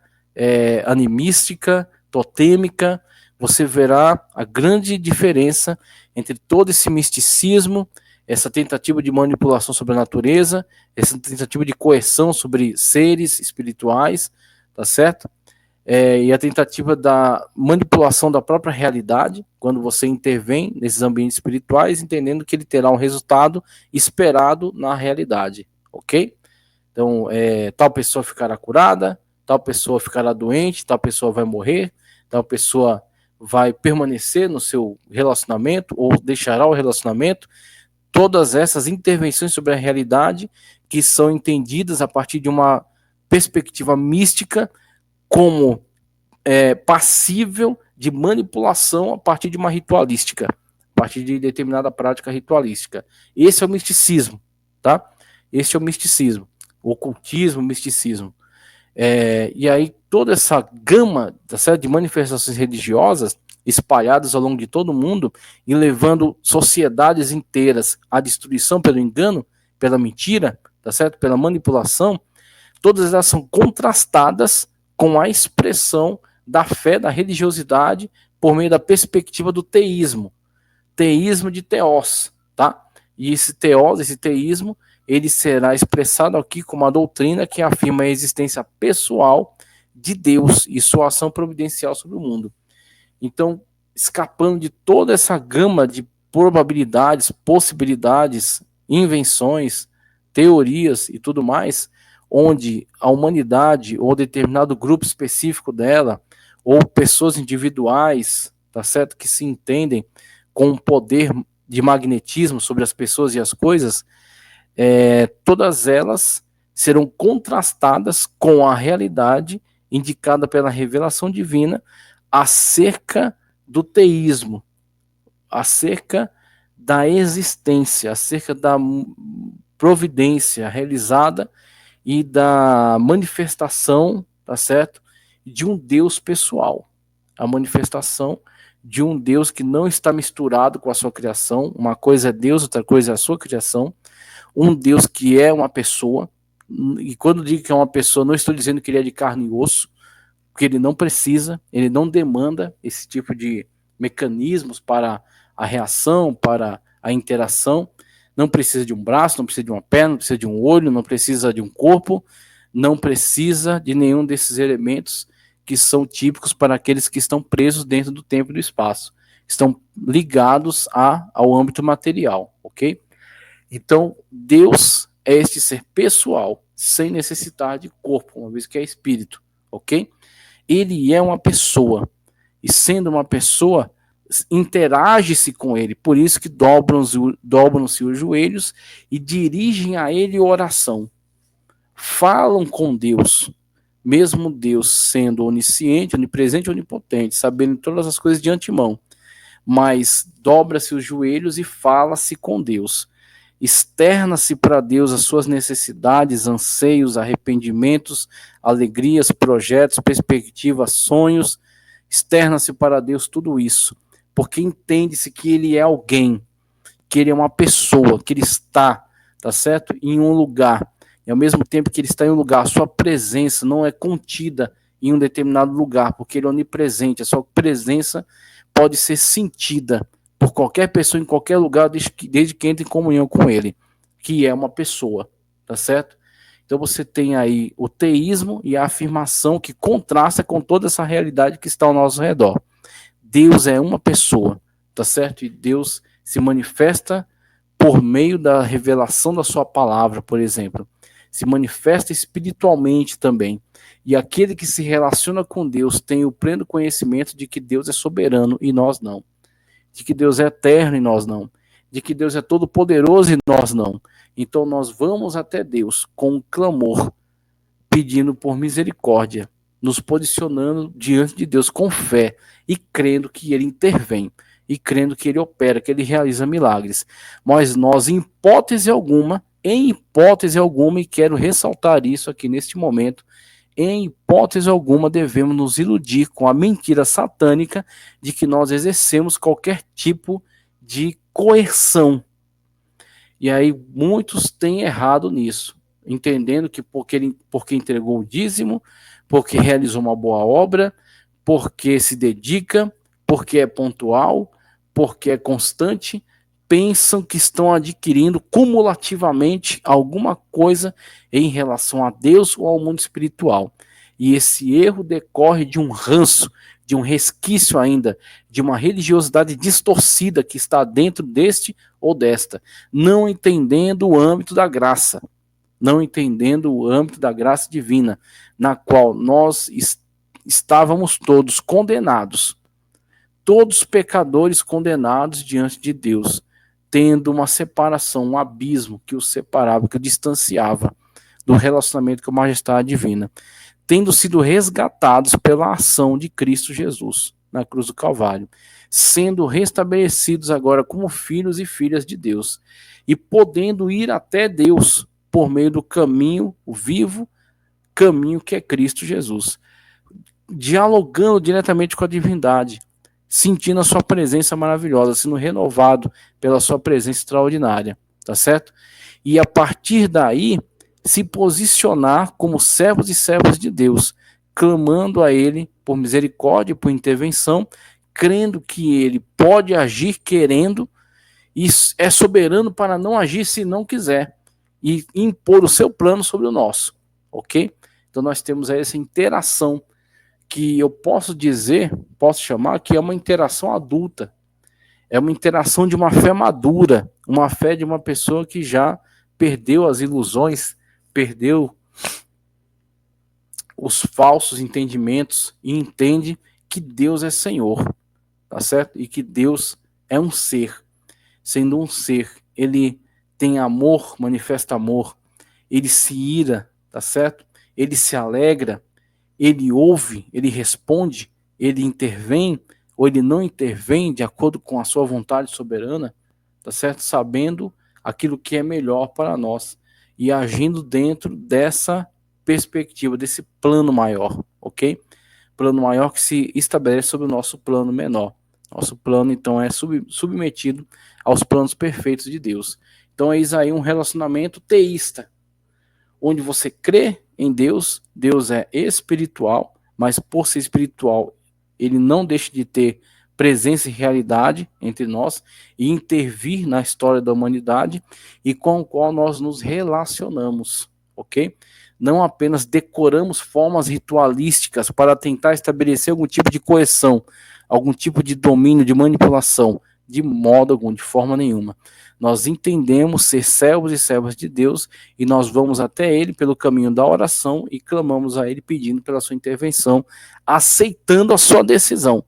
[SPEAKER 1] animística, totêmica, você verá a grande diferença entre todo esse misticismo, essa tentativa de manipulação sobre a natureza, essa tentativa de coerção sobre seres espirituais, tá certo? E a tentativa da manipulação da própria realidade, quando você intervém nesses ambientes espirituais, entendendo que ele terá um resultado esperado na realidade, ok? Então, tal pessoa ficará curada, tal pessoa ficará doente, tal pessoa vai morrer, tal pessoa vai permanecer no seu relacionamento ou deixará o relacionamento. Todas essas intervenções sobre a realidade que são entendidas a partir de uma perspectiva mística como passível de manipulação a partir de uma ritualística, a partir de determinada prática ritualística. Esse é o misticismo, tá? Esse é o misticismo, o ocultismo, o misticismo. E aí toda essa gama, tá certo, de manifestações religiosas espalhadas ao longo de todo o mundo e levando sociedades inteiras à destruição pelo engano, pela mentira, tá certo, pela manipulação, todas elas são contrastadas com a expressão da fé, da religiosidade, por meio da perspectiva do teísmo de teós, tá? E esse teós, esse teísmo, ele será expressado aqui como uma doutrina que afirma a existência pessoal de Deus e sua ação providencial sobre o mundo. Então, escapando de toda essa gama de probabilidades, possibilidades, invenções, teorias e tudo mais, onde a humanidade ou determinado grupo específico dela, ou pessoas individuais, tá certo, que se entendem com um poder de magnetismo sobre as pessoas e as coisas, todas elas serão contrastadas com a realidade indicada pela revelação divina acerca do teísmo, acerca da existência, acerca da providência realizada e da manifestação, tá certo, de um Deus pessoal, a manifestação de um Deus que não está misturado com a sua criação. Uma coisa é Deus, outra coisa é a sua criação. Um Deus que é uma pessoa, e quando digo que é uma pessoa, não estou dizendo que ele é de carne e osso, porque ele não precisa, ele não demanda esse tipo de mecanismos para a reação, para a interação. Não precisa de um braço, não precisa de uma perna, não precisa de um olho, não precisa de um corpo, não precisa de nenhum desses elementos que são típicos para aqueles que estão presos dentro do tempo e do espaço. Estão ligados ao âmbito material, ok? Então, Deus é este ser pessoal, sem necessitar de corpo, uma vez que é espírito, ok? Ele é uma pessoa, e sendo uma pessoa, interage-se com ele, por isso que dobram-se os joelhos e dirigem a ele oração. Falam com Deus, mesmo Deus sendo onisciente, onipresente, onipotente, sabendo todas as coisas de antemão, mas dobra-se os joelhos e fala-se com Deus. Externa-se para Deus as suas necessidades, anseios, arrependimentos, alegrias, projetos, perspectivas, sonhos. Externa-se para Deus tudo isso, porque entende-se que ele é alguém, que ele é uma pessoa, que ele está, tá certo? Em um lugar. E ao mesmo tempo que ele está em um lugar, a sua presença não é contida em um determinado lugar, porque ele é onipresente, a sua presença pode ser sentida por qualquer pessoa em qualquer lugar, desde que entre em comunhão com ele, que é uma pessoa, tá certo? Então você tem aí o teísmo e a afirmação que contrasta com toda essa realidade que está ao nosso redor. Deus é uma pessoa, tá certo? E Deus se manifesta por meio da revelação da sua palavra, por exemplo. Se manifesta espiritualmente também. E aquele que se relaciona com Deus tem o pleno conhecimento de que Deus é soberano e nós não. De que Deus é eterno e nós não. De que Deus é todo-poderoso e nós não. Então nós vamos até Deus com um clamor, pedindo por misericórdia, nos posicionando diante de Deus com fé e crendo que Ele intervém, e crendo que Ele opera, que Ele realiza milagres. Mas nós, em hipótese alguma, e quero ressaltar isso aqui neste momento, em hipótese alguma devemos nos iludir com a mentira satânica de que nós exercemos qualquer tipo de coerção. E aí muitos têm errado nisso, entendendo que porque entregou o dízimo, porque realizou uma boa obra, porque se dedica, porque é pontual, porque é constante, pensam que estão adquirindo cumulativamente alguma coisa em relação a Deus ou ao mundo espiritual. E esse erro decorre de um ranço, de um resquício ainda, de uma religiosidade distorcida que está dentro deste ou desta, não entendendo o âmbito da graça, não entendendo o âmbito da graça divina, na qual nós estávamos todos condenados, todos pecadores condenados diante de Deus, tendo uma separação, um abismo que os separava, que o distanciava do relacionamento com a majestade divina, tendo sido resgatados pela ação de Cristo Jesus na cruz do Calvário, sendo restabelecidos agora como filhos e filhas de Deus, e podendo ir até Deus por meio do caminho, o vivo caminho que é Cristo Jesus, dialogando diretamente com a divindade, sentindo a sua presença maravilhosa, sendo renovado pela sua presença extraordinária, tá certo? E a partir daí, se posicionar como servos e servas de Deus, clamando a Ele por misericórdia, por intervenção, crendo que Ele pode agir querendo, e é soberano para não agir se não quiser, e impor o seu plano sobre o nosso, ok? Então nós temos aí essa interação que eu posso dizer, posso chamar que é uma interação adulta, é uma interação de uma fé madura, uma fé de uma pessoa que já perdeu as ilusões, perdeu os falsos entendimentos e entende que Deus é Senhor, tá certo? E que Deus é um ser, sendo um ser, ele tem amor, manifesta amor, ele se ira, tá certo? Ele se alegra, ele ouve, ele responde, ele intervém ou ele não intervém de acordo com a sua vontade soberana, tá certo? Sabendo aquilo que é melhor para nós e agindo dentro dessa perspectiva, desse plano maior, ok? Plano maior que se estabelece sobre o nosso plano menor. Nosso plano, então, é submetido aos planos perfeitos de Deus. Então, eis aí um relacionamento teísta, onde você crê em Deus, Deus é espiritual, mas por ser espiritual, ele não deixa de ter presença e realidade entre nós e intervir na história da humanidade e com o qual nós nos relacionamos, ok? Não apenas decoramos formas ritualísticas para tentar estabelecer algum tipo de coerção, algum tipo de domínio, de manipulação, de modo algum, de forma nenhuma. Nós entendemos ser servos e servas de Deus e nós vamos até Ele pelo caminho da oração e clamamos a Ele pedindo pela sua intervenção, aceitando a sua decisão.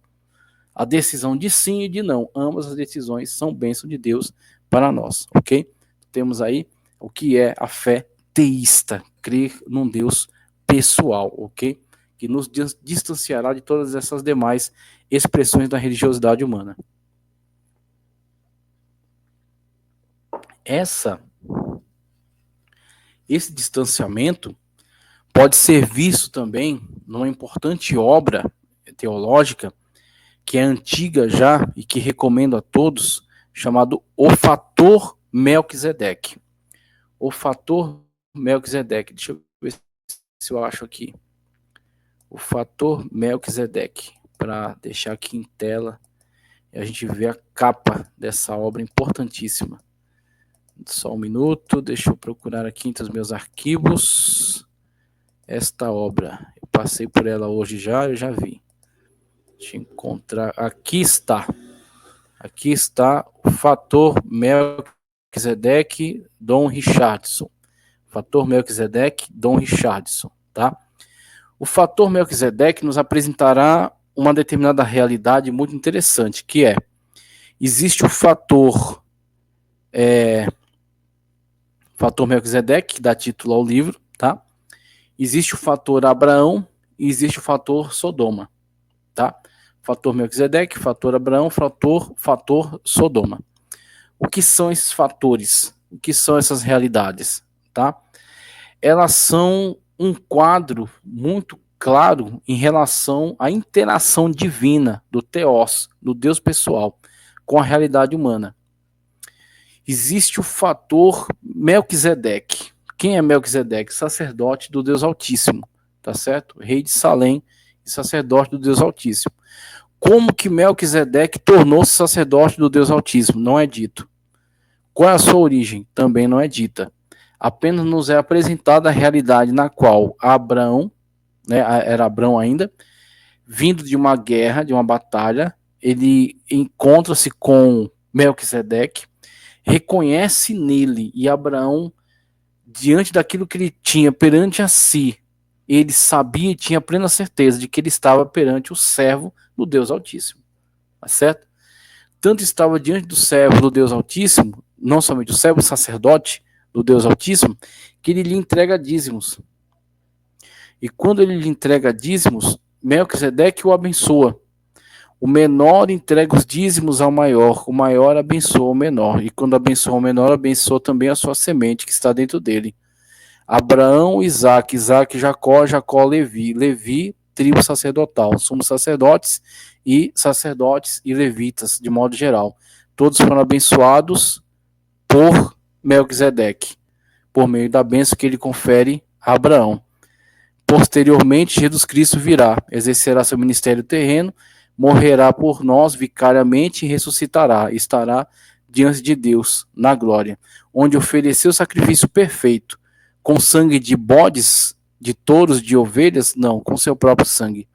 [SPEAKER 1] A decisão de sim e de não. Ambas as decisões são bênção de Deus para nós, ok? Temos aí o que é a fé teísta, crer num Deus pessoal, ok? Que nos distanciará de todas essas demais expressões da religiosidade humana. Esse distanciamento pode ser visto também numa importante obra teológica que é antiga já e que recomendo a todos, chamado O Fator Melquisedeque. O Fator Melquisedeque. Deixa eu ver se eu acho aqui. O Fator Melquisedeque, para deixar aqui em tela e a gente ver a capa dessa obra importantíssima. Só um minuto, deixa eu procurar aqui entre os meus arquivos esta obra. Eu passei por ela hoje já, eu já vi. Deixa eu encontrar. Aqui está. Aqui está o Fator Melquisedeque, Dom Richardson. Fator Melquisedeque, Dom Richardson, tá? O Fator Melquisedeque nos apresentará uma determinada realidade muito interessante, que é, existe o fator Fator Melquisedeque, que dá título ao livro, tá? Existe o fator Abraão e existe o fator Sodoma, tá? Fator Melquisedeque, fator Abraão, fator Sodoma. O que são esses fatores? O que são essas realidades, tá? Elas são um quadro muito claro em relação à interação divina do Theos, do Deus pessoal, com a realidade humana. Existe o fator Melquisedeque. Quem é Melquisedeque? Sacerdote do Deus Altíssimo, tá certo? Rei de Salém e sacerdote do Deus Altíssimo. Como que Melquisedeque tornou-se sacerdote do Deus Altíssimo? Não é dito. Qual é a sua origem? Também não é dita. Apenas nos é apresentada a realidade na qual Abraão, né, era Abraão ainda, vindo de uma guerra, de uma batalha, ele encontra-se com Melquisedeque, reconhece nele, e Abraão, diante daquilo que ele tinha perante a si, ele sabia e tinha plena certeza de que ele estava perante o servo do Deus Altíssimo. Tá certo? Tanto estava diante do servo do Deus Altíssimo, não somente o servo, o sacerdote do Deus Altíssimo, que ele lhe entrega dízimos. E quando ele lhe entrega dízimos, Melquisedeque o abençoa. O menor entrega os dízimos ao maior, o maior abençoa o menor. E quando abençoa o menor, abençoa também a sua semente que está dentro dele. Abraão, Isaac, Jacó, Jacó, Levi, tribo sacerdotal, sumos sacerdotes e levitas, de modo geral. Todos foram abençoados por Melquisedeque, por meio da bênção que ele confere a Abraão. Posteriormente, Jesus Cristo virá, exercerá seu ministério terreno, morrerá por nós vicariamente e ressuscitará, estará diante de Deus na glória, onde ofereceu o sacrifício perfeito, com sangue de bodes, de touros, de ovelhas? Não, com seu próprio sangue.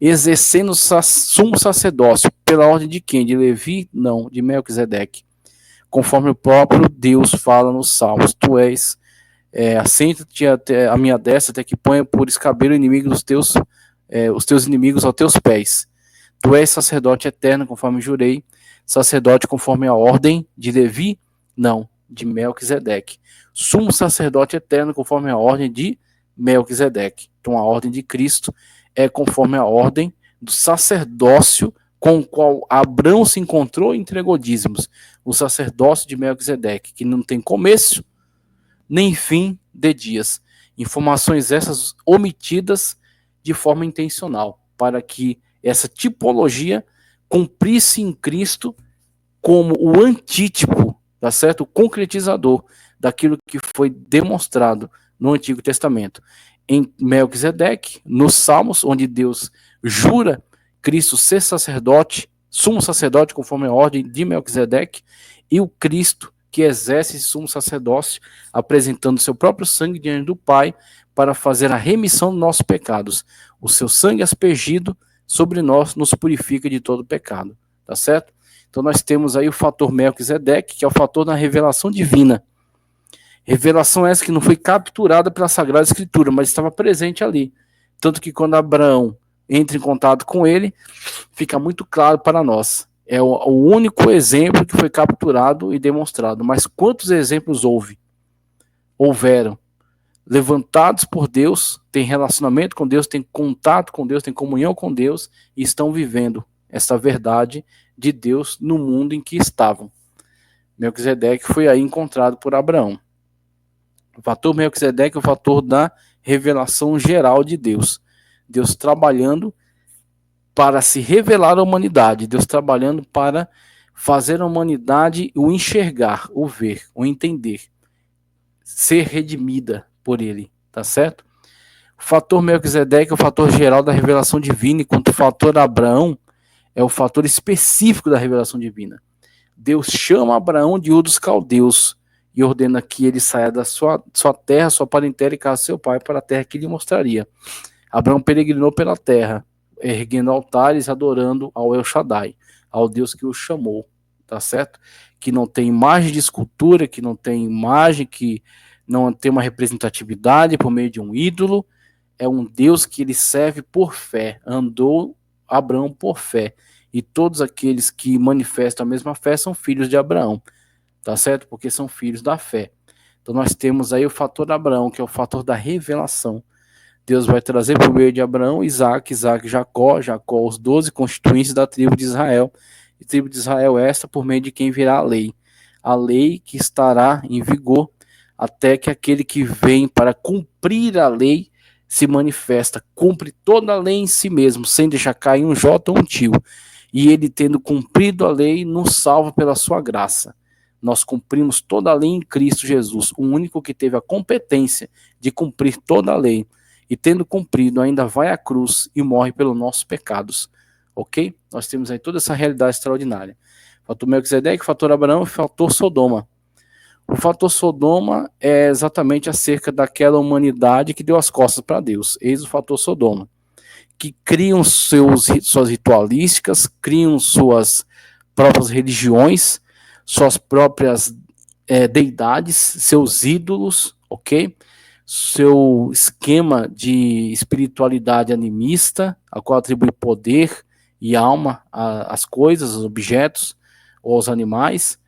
[SPEAKER 1] Exercendo sumo sacerdócio, pela ordem de quem? De Levi? Não, de Melquisedeque. Conforme o próprio Deus fala nos Salmos, tu és, assenta-te a minha destra, até que ponha por escabelo inimigo dos teus, os teus inimigos aos teus pés. Tu és sacerdote eterno, conforme jurei, sacerdote conforme a ordem de Levi? Não, de Melquisedeque. Sumo sacerdote eterno, conforme a ordem de Melquisedeque. Então a ordem de Cristo é conforme a ordem do sacerdócio com o qual Abraão se encontrou e entregou dízimos. O sacerdócio de Melquisedeque, que não tem começo nem fim de dias. Informações essas omitidas de forma intencional, para que essa tipologia cumprisse em Cristo como o antítipo, tá certo? O concretizador daquilo que foi demonstrado no Antigo Testamento. Em Melquisedeque, nos Salmos, onde Deus jura Cristo ser sacerdote, sumo sacerdote conforme a ordem de Melquisedeque, e o Cristo que exerce esse sumo sacerdócio, apresentando seu próprio sangue diante do Pai para fazer a remissão dos nossos pecados. O seu sangue aspergido sobre nós nos purifica de todo pecado, tá certo? Então nós temos aí o fator Melquisedeque, que é o fator da revelação divina. Revelação essa que não foi capturada pela Sagrada Escritura, mas estava presente ali. Tanto que quando Abraão entra em contato com ele, fica muito claro para nós. É o único exemplo que foi capturado e demonstrado. Mas quantos exemplos houveram? Levantados por Deus, têm relacionamento com Deus, têm contato com Deus, têm comunhão com Deus e estão vivendo essa verdade de Deus no mundo em que estavam. Melquisedeque foi aí encontrado por Abraão. O fator Melquisedeque é o fator da revelação geral de Deus. Deus trabalhando para se revelar à humanidade. Deus trabalhando para fazer a humanidade o enxergar, o ver, o entender. Ser redimida por ele, tá certo? O fator Melquisedeque é o fator geral da revelação divina, enquanto o fator Abraão é o fator específico da revelação divina. Deus chama Abraão de Ur dos Caldeus e ordena que ele saia da sua terra, sua parentela e casa seu pai para a terra que lhe mostraria. Abraão peregrinou pela terra, erguendo altares, adorando ao El Shaddai, ao Deus que o chamou, tá certo? Que não tem imagem de escultura, que não tem imagem, que não tem uma representatividade por meio de um ídolo, é um Deus que ele serve por fé, andou Abraão por fé, e todos aqueles que manifestam a mesma fé são filhos de Abraão, tá certo? Porque são filhos da fé. Então nós temos aí o fator Abraão, que é o fator da revelação. Deus vai trazer por meio de Abraão, Isaac, Jacó, os 12 constituintes da tribo de Israel. E tribo de Israel esta por meio de quem virá a lei que estará em vigor até que aquele que vem para cumprir a lei se manifesta, cumpre toda a lei em si mesmo, sem deixar cair um jota ou um tio. E ele, tendo cumprido a lei, nos salva pela sua graça. Nós cumprimos toda a lei em Cristo Jesus, o único que teve a competência de cumprir toda a lei. E tendo cumprido, ainda vai à cruz e morre pelos nossos pecados. ok? Nós temos aí toda essa realidade extraordinária. Fator Melquisedeque, fator Abraão e fator Sodoma. O fator Sodoma é exatamente acerca daquela humanidade que deu as costas para Deus. Eis o fator Sodoma, que criam suas ritualísticas, criam suas próprias religiões, suas próprias deidades, seus ídolos, ok? Seu esquema de espiritualidade animista, a qual atribui poder e alma às coisas, aos objetos ou aos animais,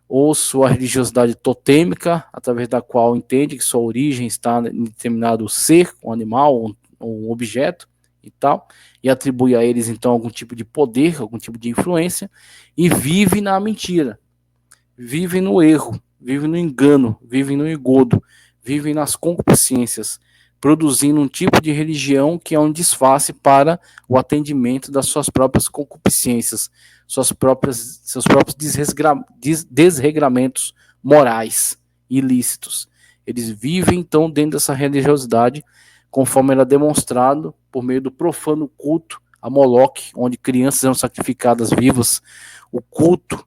[SPEAKER 1] ou sua religiosidade totêmica, através da qual entende que sua origem está em determinado ser, um animal, um objeto e tal, e atribui a eles então algum tipo de poder, algum tipo de influência, e vive na mentira, vive no erro, vive no engano, vive no engodo, vive nas concupiscências, produzindo um tipo de religião que é um disfarce para o atendimento das suas próprias concupiscências, seus próprios desregramentos morais ilícitos. Eles vivem então dentro dessa religiosidade, conforme era demonstrado por meio do profano culto a Moloque, onde crianças eram sacrificadas vivas, o culto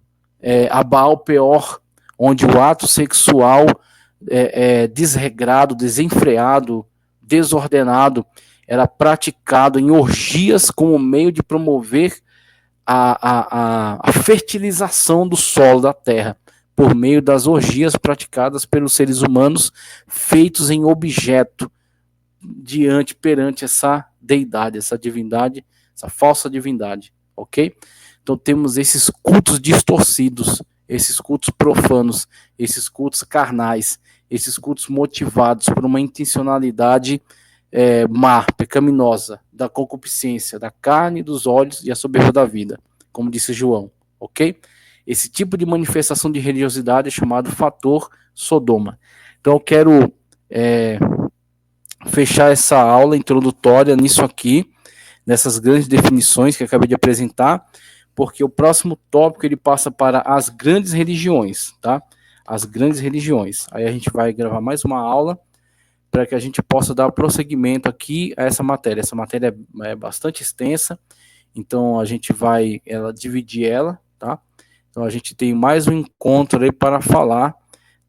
[SPEAKER 1] a Baal Peor, onde o ato sexual desregrado, desenfreado, desordenado, era praticado em orgias como meio de promover a fertilização do solo da terra, por meio das orgias praticadas pelos seres humanos, feitos em objeto, perante essa deidade, essa divindade, essa falsa divindade, ok? Então temos esses cultos distorcidos, esses cultos profanos, esses cultos carnais, esses cultos motivados por uma intencionalidade má, pecaminosa, da concupiscência, da carne, dos olhos e a soberba da vida, como disse João, ok? Esse tipo de manifestação de religiosidade é chamado fator Sodoma. Então eu quero fechar essa aula introdutória nisso aqui, nessas grandes definições que eu acabei de apresentar, porque o próximo tópico ele passa para as grandes religiões, tá? As grandes religiões. Aí a gente vai gravar mais uma aula para que a gente possa dar prosseguimento aqui a essa matéria. Essa matéria é bastante extensa, então a gente vai dividir ela, tá? Então a gente tem mais um encontro aí para falar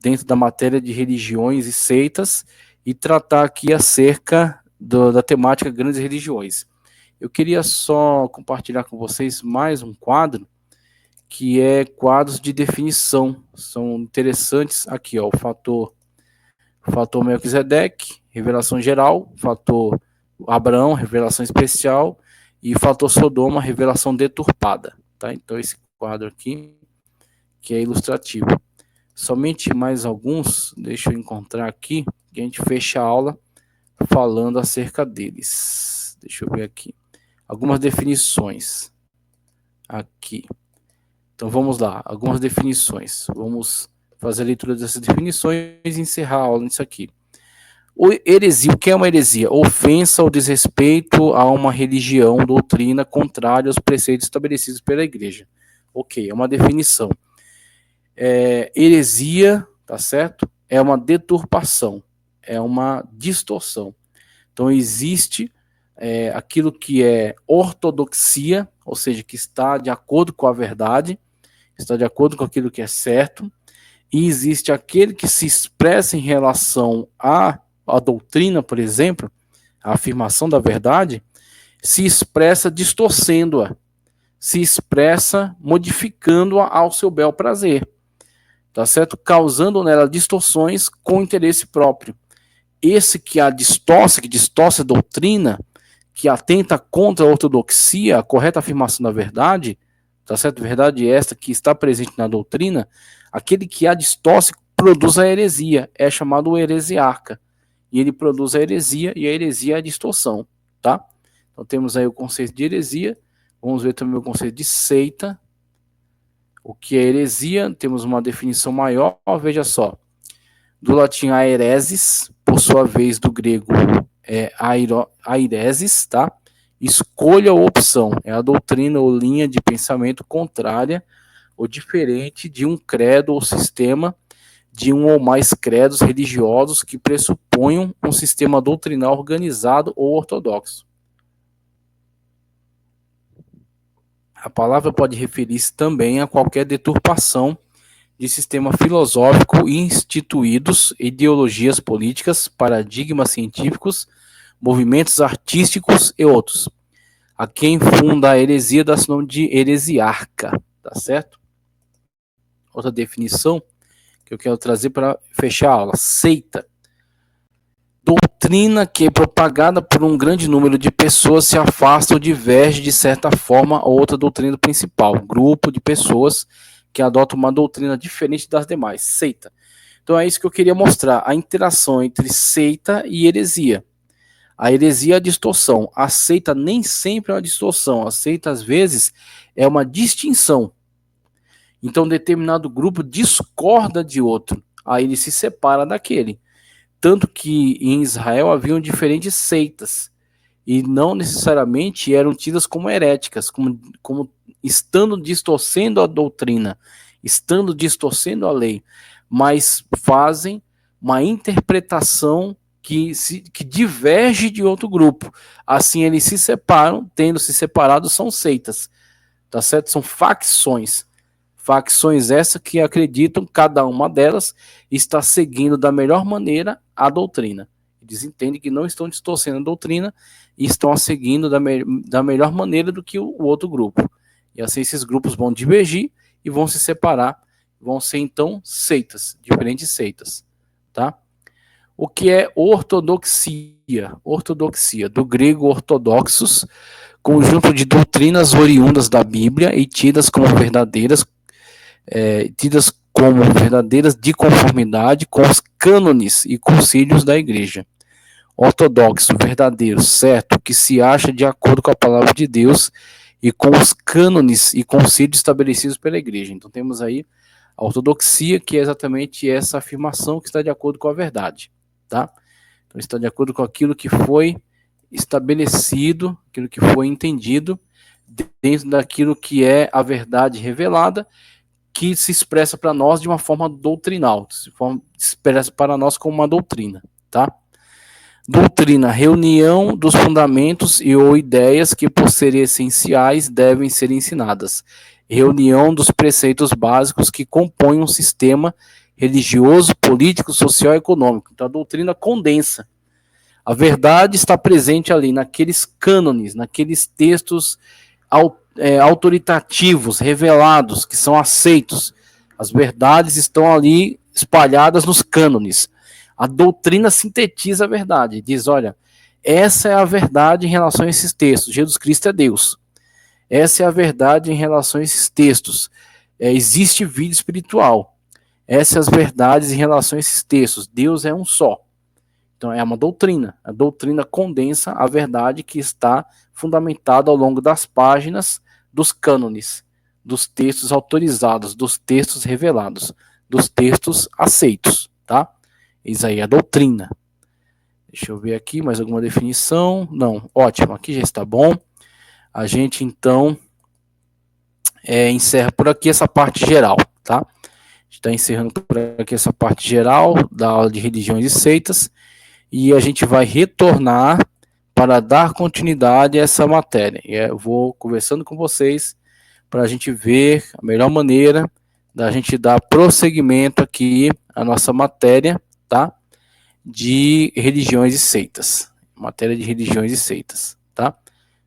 [SPEAKER 1] dentro da matéria de religiões e seitas e tratar aqui acerca da temática grandes religiões. Eu queria só compartilhar com vocês mais um quadro, que é quadros de definição. São interessantes aqui, ó, o fator Melquisedeque, revelação geral, fator Abraão, revelação especial, e fator Sodoma, revelação deturpada, tá? Então esse quadro aqui, que é ilustrativo. Somente mais alguns, deixa eu encontrar aqui, que a gente fecha a aula falando acerca deles. Deixa eu ver aqui. Algumas definições aqui. Então vamos lá, algumas definições. Vamos fazer a leitura dessas definições e encerrar a aula nisso aqui. Heresia, o que é uma heresia? Ofensa ou desrespeito a uma religião, doutrina contrária aos preceitos estabelecidos pela igreja. Ok, é uma definição. Heresia, tá certo? É uma deturpação, é uma distorção. Então existe aquilo que é ortodoxia, ou seja, que está de acordo com a verdade, está de acordo com aquilo que é certo, e existe aquele que se expressa em relação à doutrina, por exemplo, a afirmação da verdade, se expressa distorcendo-a, se expressa modificando-a ao seu bel prazer, tá certo? Causando nela distorções com interesse próprio. Esse que a distorce, que distorce a doutrina, que atenta contra a ortodoxia, a correta afirmação da verdade, tá certo? Verdade esta que está presente na doutrina, aquele que a distorce produz a heresia, é chamado heresiarca. E ele produz a heresia, e a heresia é a distorção, tá? Então temos aí o conceito de heresia, vamos ver também o conceito de seita. O que é heresia? Temos uma definição maior, veja só. Do latim aeresis, por sua vez do grego airesis, tá? Escolha ou opção, é a doutrina ou linha de pensamento contrária ou diferente de um credo ou sistema, de um ou mais credos religiosos que pressuponham um sistema doutrinal organizado ou ortodoxo. A palavra pode referir-se também a qualquer deturpação de sistema filosófico instituídos, ideologias políticas, paradigmas científicos, movimentos artísticos e outros. A quem funda a heresia dá-se o nome de heresiarca, tá certo? Outra definição que eu quero trazer para fechar a aula: seita. Doutrina que é propagada por um grande número de pessoas se afasta ou diverge de certa forma a outra doutrina principal. Grupo de pessoas que adotam uma doutrina diferente das demais. Seita. Então é isso que eu queria mostrar, a interação entre seita e heresia. A heresia é a distorção. A seita nem sempre é uma distorção. A seita, às vezes, é uma distinção. Então, determinado grupo discorda de outro. Aí ele se separa daquele. Tanto que em Israel haviam diferentes seitas. E não necessariamente eram tidas como heréticas, como estando distorcendo a doutrina, estando distorcendo a lei, mas fazem uma interpretação que diverge de outro grupo. Assim eles se separam, tendo se separado, são seitas, tá certo? São facções. Facções essas que acreditam, cada uma delas está seguindo da melhor maneira a doutrina. Eles entendem que não estão distorcendo a doutrina e estão a seguindo da melhor maneira do que o outro grupo. E assim esses grupos vão divergir e vão se separar, vão ser então seitas, diferentes seitas, tá? O que é ortodoxia? Ortodoxia, do grego ortodoxos, conjunto de doutrinas oriundas da Bíblia e tidas como verdadeiras de conformidade com os cânones e concílios da igreja. Ortodoxo, verdadeiro, certo, que se acha de acordo com a palavra de Deus e com os cânones e concílios estabelecidos pela igreja. Então temos aí a ortodoxia, que é exatamente essa afirmação que está de acordo com a verdade, tá? Então está de acordo com aquilo que foi estabelecido, aquilo que foi entendido dentro daquilo que é a verdade revelada, que se expressa para nós de uma forma doutrinal, se expressa para nós como uma doutrina, tá? Doutrina, reunião dos fundamentos e ou ideias que, por serem essenciais, devem ser ensinadas. Reunião dos preceitos básicos que compõem um sistema religioso, político, social e econômico. Então a doutrina condensa. A verdade está presente ali naqueles cânones, naqueles textos autoritativos, revelados, que são aceitos. As verdades estão ali espalhadas nos cânones. A doutrina sintetiza a verdade, diz, olha, essa é a verdade em relação a esses textos, Jesus Cristo é Deus. Essa é a verdade em relação a esses textos. Existe vida espiritual. Essas são as verdades em relação a esses textos. Deus é um só. Então é uma doutrina. A doutrina condensa a verdade que está fundamentada ao longo das páginas dos cânones, dos textos autorizados, dos textos revelados, dos textos aceitos, tá? Isso aí é a doutrina. Deixa eu ver aqui mais alguma definição. Não, ótimo, aqui já está bom. A gente então encerra por aqui essa parte geral, tá? A gente está encerrando por aqui essa parte geral da aula de religiões e seitas e a gente vai retornar para dar continuidade a essa matéria. Eu vou conversando com vocês para a gente ver a melhor maneira da gente dar prosseguimento aqui à nossa matéria, tá? De religiões e seitas. Matéria de religiões e seitas, tá?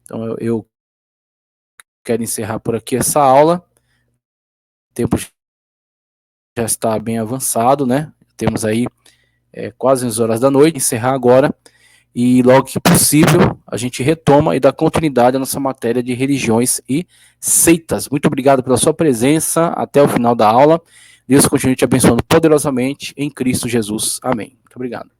[SPEAKER 1] Então eu quero encerrar por aqui essa aula. O tempo já está bem avançado, né? Temos aí quase 11 horas da noite. Encerrar agora e logo que possível a gente retoma e dá continuidade à nossa matéria de religiões e seitas. Muito obrigado pela sua presença até o final da aula. Deus continue te abençoando poderosamente em Cristo Jesus. Amém. Muito obrigado.